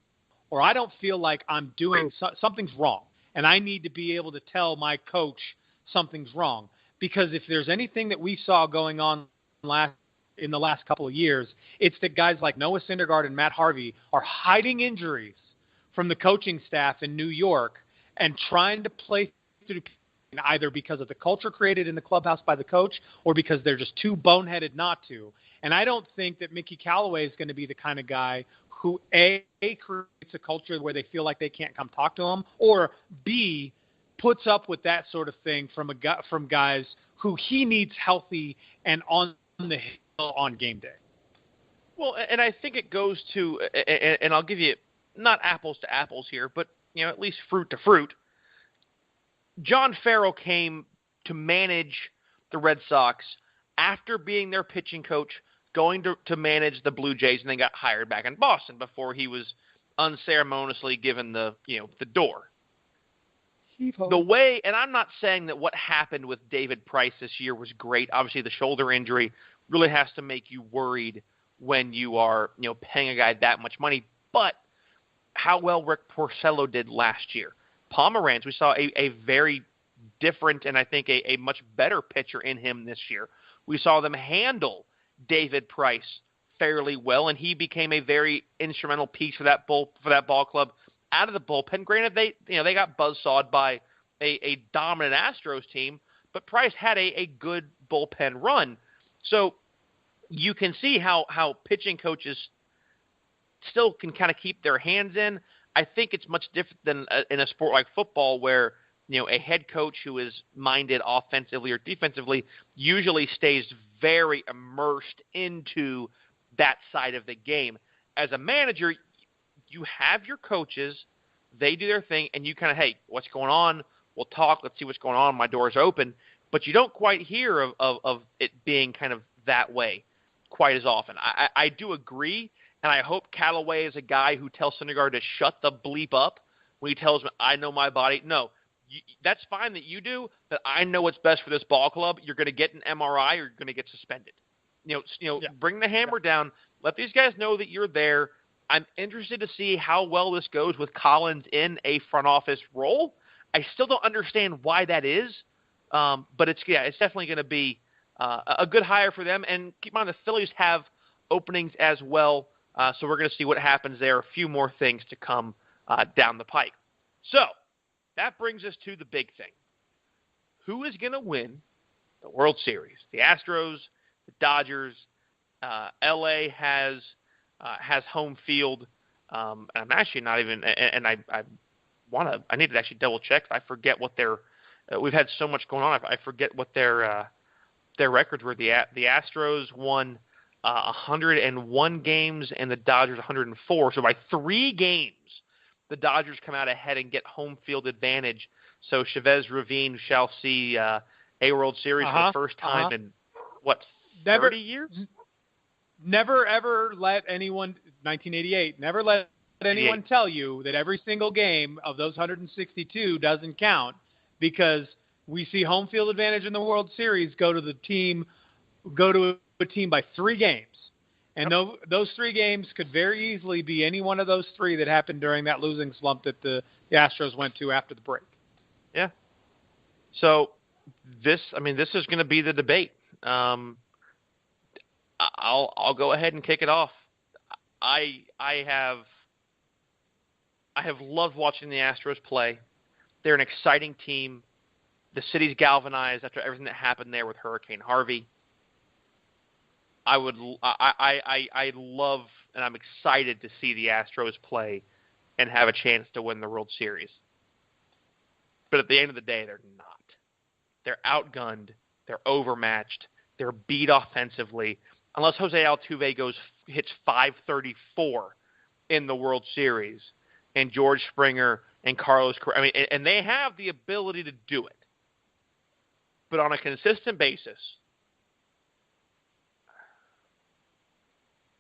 or I don't feel like I'm doing something's wrong, and I need to be able to tell my coach something's wrong. Because if there's anything that we saw going on in the last couple of years, it's that guys like Noah Syndergaard and Matt Harvey are hiding injuries from the coaching staff in New York and trying to play through, either because of the culture created in the clubhouse by the coach or because they're just too boneheaded not to. And I don't think that Mickey Callaway is going to be the kind of guy who, A, creates a culture where they feel like they can't come talk to him, or B, puts up with that sort of thing from guys who he needs healthy and on the hill on game day. Well, and I think it goes to, and I'll give you not apples to apples here, but at least fruit to fruit. John Farrell came to manage the Red Sox after being their pitching coach, going to manage the Blue Jays, and then got hired back in Boston before he was unceremoniously given the door. The way, and I'm not saying that what happened with David Price this year was great. Obviously, the shoulder injury really has to make you worried when you are, paying a guy that much money. But how well Rick Porcello did last year. Pomeranz, we saw a very different and I think a much better pitcher in him this year. We saw them handle David Price fairly well, and he became a very instrumental piece for that ball club out of the bullpen. Granted, they got buzzsawed by a dominant Astros team, but Price had a good bullpen run. So you can see how pitching coaches still can kind of keep their hands in. I think it's much different than in a sport like football where, a head coach who is minded offensively or defensively usually stays very immersed into that side of the game. As a manager, you have your coaches, they do their thing, and you kind of, hey, what's going on? We'll talk. Let's see what's going on. My door's open. But you don't quite hear of it being kind of that way quite as often. I do agree. And I hope Callaway is a guy who tells Syndergaard to shut the bleep up when he tells him, I know my body. No, That's fine that you do, but I know what's best for this ball club. You're going to get an MRI or you're going to get suspended. Bring the hammer down. Let these guys know that you're there. I'm interested to see how well this goes with Collins in a front office role. I still don't understand why that is, but it's definitely going to be a good hire for them. And keep in mind, the Phillies have openings as well, so we're going to see what happens there. A few more things to come down the pike. So that brings us to the big thing. Who is going to win the World Series? The Astros, the Dodgers. LA has home field. And I'm actually not even, and I need to actually double check. I forget what we've had so much going on. I forget what their records were. The Astros won 101 games and the Dodgers 104. So by 3 games, the Dodgers come out ahead and get home field advantage. So Chavez Ravine shall see a World Series for the first time in 30 years? Never ever let anyone, 1988, never let anyone tell you that every single game of those 162 doesn't count, because we see home field advantage in the World Series go to a team by 3 games. And those 3 games could very easily be any one of those 3 that happened during that losing slump that the Astros went to after the break. Yeah. So this is going to be the debate. I'll go ahead and kick it off. I have loved watching the Astros play. They're an exciting team. The city's galvanized after everything that happened there with Hurricane Harvey. I love and I'm excited to see the Astros play and have a chance to win the World Series. But at the end of the day, they're not. They're outgunned. They're overmatched. They're beat offensively. Unless Jose Altuve hits 534 in the World Series, and George Springer and Carlos Correa, and they have the ability to do it. But on a consistent basis,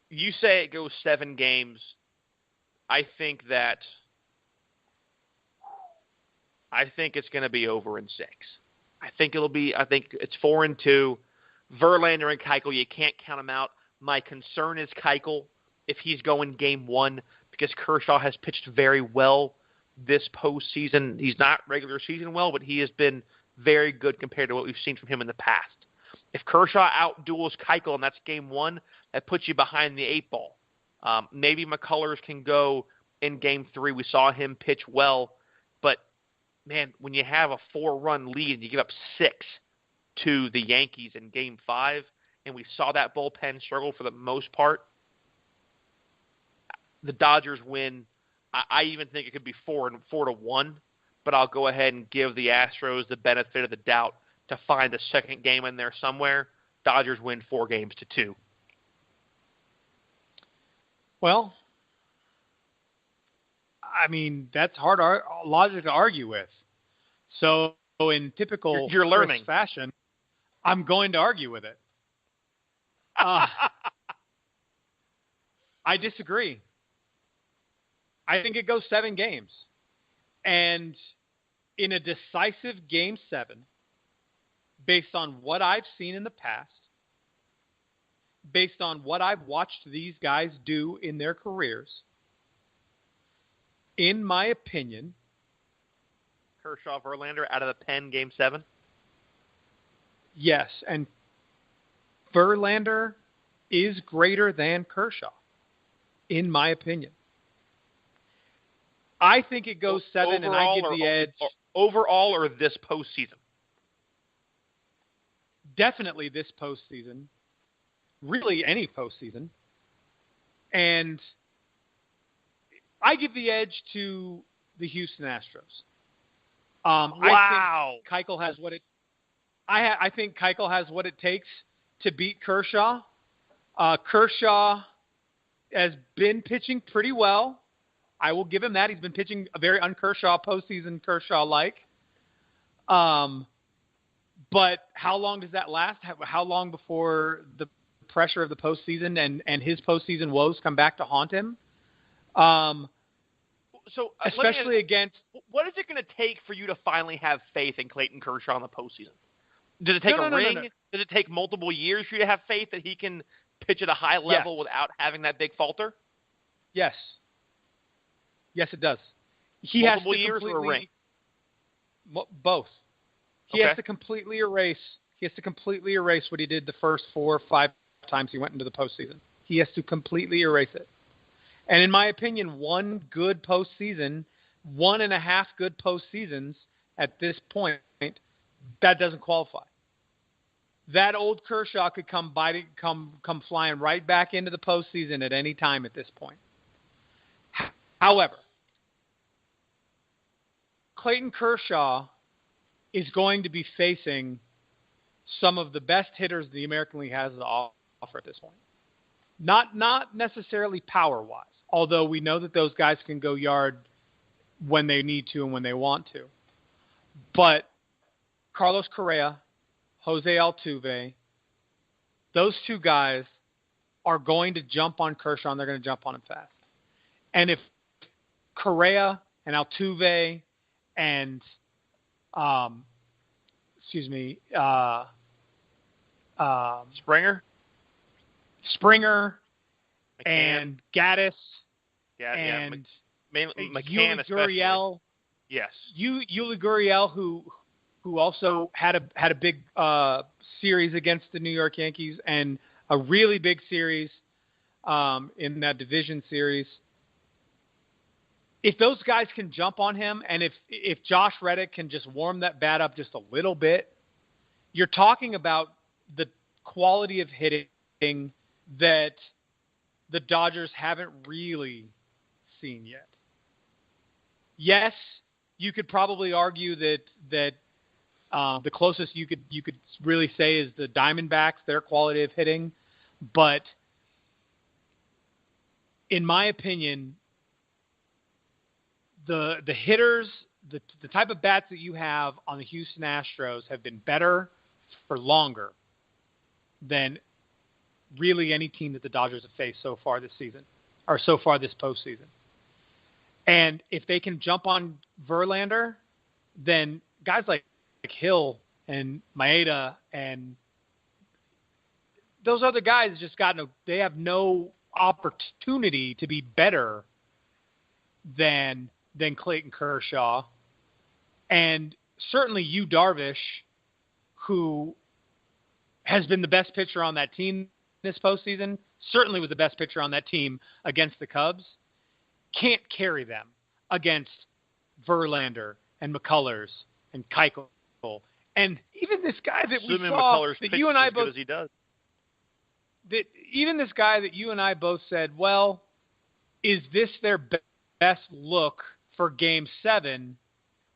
you say it goes 7 games. I think it's going to be over in 6. I think it's 4-2. Verlander and Keuchel, you can't count them out. My concern is Keuchel if he's going game 1, because Kershaw has pitched very well this postseason. He's not regular season well, but he has been very good compared to what we've seen from him in the past. If Kershaw outduels Keuchel and that's game 1, that puts you behind the 8 ball. Maybe McCullers can go in game 3. We saw him pitch well, but man, when you have a 4-run lead and you give up 6 to the Yankees in game 5, and we saw that bullpen struggle for the most part, the Dodgers win. I even think it could be 4-1, but I'll go ahead and give the Astros the benefit of the doubt to find a second game in there somewhere. Dodgers win 4-2. Well, that's hard logic to argue with. So in typical you're learning fashion, I'm going to argue with it. I disagree. I think it goes 7 games. And in a decisive game 7, based on what I've seen in the past, based on what I've watched these guys do in their careers, in my opinion, Kershaw, Verlander out of the pen, game 7? Yes, and Verlander is greater than Kershaw, in my opinion. I think it goes 7, overall, and I give the edge. Overall or this postseason? Definitely this postseason. Really any postseason. And I give the edge to the Houston Astros. Wow. I think Keuchel has what it. I think Keuchel has what it takes to beat Kershaw. Kershaw has been pitching pretty well. I will give him that. He's been pitching a very un-Kershaw postseason Kershaw-like. But how long does that last? How long before the pressure of the postseason and his postseason woes come back to haunt him? especially against. What is it going to take for you to finally have faith in Clayton Kershaw in the postseason? Does it take a ring? No. Does it take multiple years for you to have faith that he can pitch at a high level without having that big falter? Yes. Yes, it does. He multiple has to years or a ring? Both. He has to completely erase. He has to completely erase what he did the first 4 or 5 times he went into the postseason. He has to completely erase it. And in my opinion, 1 good postseason, 1.5 good postseasons at this point, that doesn't qualify. That old Kershaw could come flying right back into the postseason at any time at this point. However, Clayton Kershaw is going to be facing some of the best hitters the American League has to offer at this point. Not necessarily power-wise, although we know that those guys can go yard when they need to and when they want to. But Carlos Correa, Jose Altuve, those 2 guys are going to jump on Kershaw, and they're going to jump on him fast. And if Correa and Altuve and Springer and Gaddis and McCann Gurriel. Yes. Yuli Gurriel, who also had a big series against the New York Yankees and a really big series in that division series. If those guys can jump on him, and if Josh Reddick can just warm that bat up just a little bit, you're talking about the quality of hitting that the Dodgers haven't really seen yet. Yes, you could probably argue that the closest you could really say is the Diamondbacks, their quality of hitting, but in my opinion, the hitters, the type of bats that you have on the Houston Astros have been better for longer than really any team that the Dodgers have faced so far this season, or so far this postseason. And if they can jump on Verlander, then guys like Hill and Maeda and those other guys they have no opportunity to be better than Clayton Kershaw. And certainly Yu Darvish, who has been the best pitcher on that team this postseason, certainly was the best pitcher on that team against the Cubs, can't carry them against Verlander and McCullers and Keuchel. And even this guy that we saw, that you and I both, he does. That even this guy that you and I both said, well, is this their best look for Game 7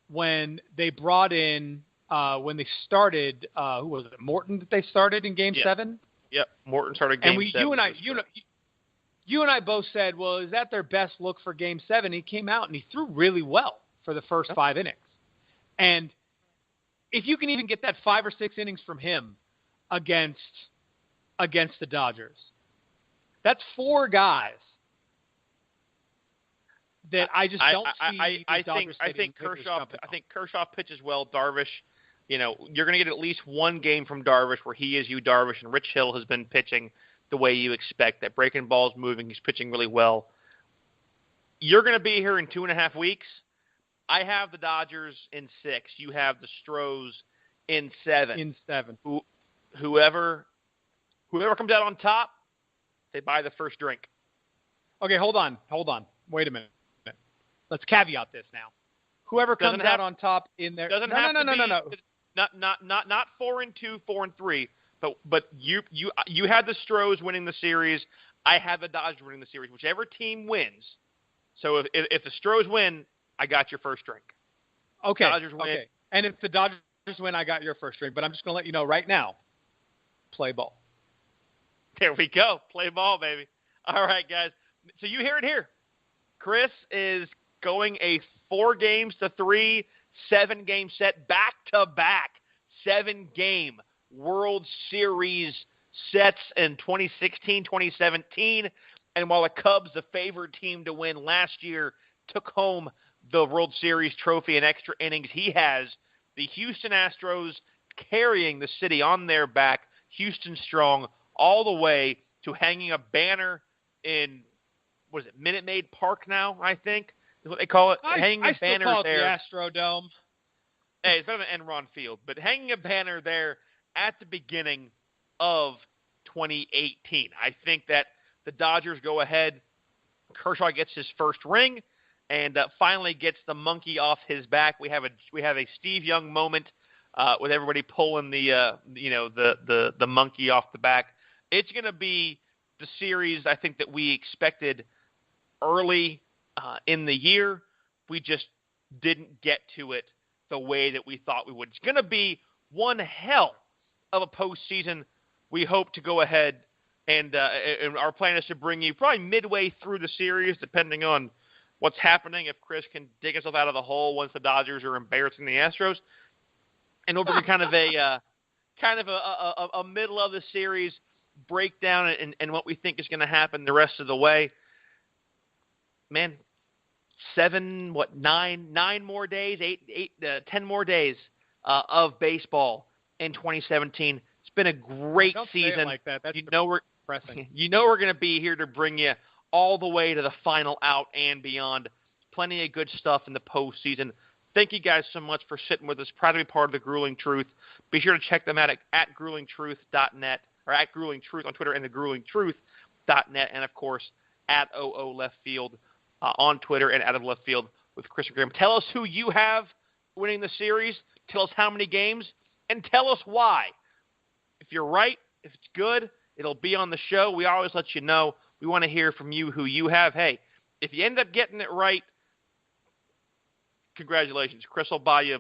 when they brought in, when they started, who was it, Morton that they started in Game 7? Yep, Morton started Game 7. And you and I both said, well, is that their best look for Game 7? He came out and he threw really well for the first 5 innings. And if you can even get that 5 or 6 innings from him against the Dodgers, that's 4 guys that I just don't see. I think Kershaw pitches well. Darvish, you're going to get at least one game from Darvish where he is Yu Darvish, and Rich Hill has been pitching the way you expect. That breaking ball's moving. He's pitching really well. You're going to be here in 2.5 weeks. I have the Dodgers in 6. You have the Stros in 7. Whoever comes out on top, they buy the first drink. Okay, hold on. Wait a minute. Let's caveat this now. Whoever comes out on top in there. No. Not 4-2, 4-3. But you had the Stros winning the series. I had the Dodgers winning the series. Whichever team wins. So if the Stros win, I got your first drink. Okay. Dodgers win. Okay. And if the Dodgers win, I got your first drink. But I'm just going to let you know right now, play ball. There we go. Play ball, baby. All right, guys. So you hear it here. Chris is going a 4-3, 7-game set, back-to-back 7-game World Series sets in 2016, 2017. And while the Cubs, the favored team to win last year, took home the World Series trophy in extra innings. He has the Houston Astros carrying the city on their back, Houston strong, all the way to hanging a banner in, what is it, Minute Maid Park now, I think, is what they call it. Hanging a banner call it there. The Astrodome. Hey, it's better than Enron Field, but hanging a banner there at the beginning of 2018. I think that the Dodgers go ahead. Kershaw gets his first ring and finally gets the monkey off his back. We have a Steve Young moment with everybody pulling the monkey off the back. It's going to be the series I think that we expected early in the year. We just didn't get to it the way that we thought we would. It's going to be one hell of a postseason. We hope to go ahead and our plan is to bring you probably midway through the series, depending on what's happening. If Chris can dig himself out of the hole once the Dodgers are embarrassing the Astros, and we'll bring kind of a middle of the series breakdown and what we think is going to happen the rest of the way. Man, 10 more days of baseball in 2017. It's been a great season. Say it like that. That's depressing. You know we're going to be here to bring you all the way to the final out and beyond. Plenty of good stuff in the postseason. Thank you guys so much for sitting with us. Proud to be part of the Grueling Truth. Be sure to check them out at gruelingtruth.net or at Grueling Truth on Twitter and thegruelingtruth.net, and of course at OO Left Field on Twitter and Out of Left Field with Chris and Graham. Tell us who you have winning the series. Tell us how many games, and tell us why. If you're right, if it's good, it'll be on the show. We always let you know. We want to hear from you who you have. Hey, if you end up getting it right, congratulations. Chris will buy you,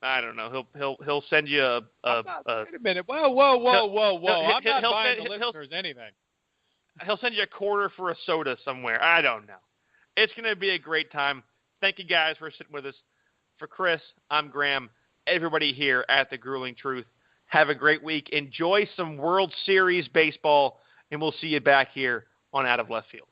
I don't know, he'll send you a wait a minute. Whoa. I'm not buying the listeners anything. He'll send you a quarter for a soda somewhere. I don't know. It's going to be a great time. Thank you guys for sitting with us. For Chris, I'm Graham. Everybody here at The Grueling Truth, have a great week. Enjoy some World Series baseball, and we'll see you back here on Out of Left Field.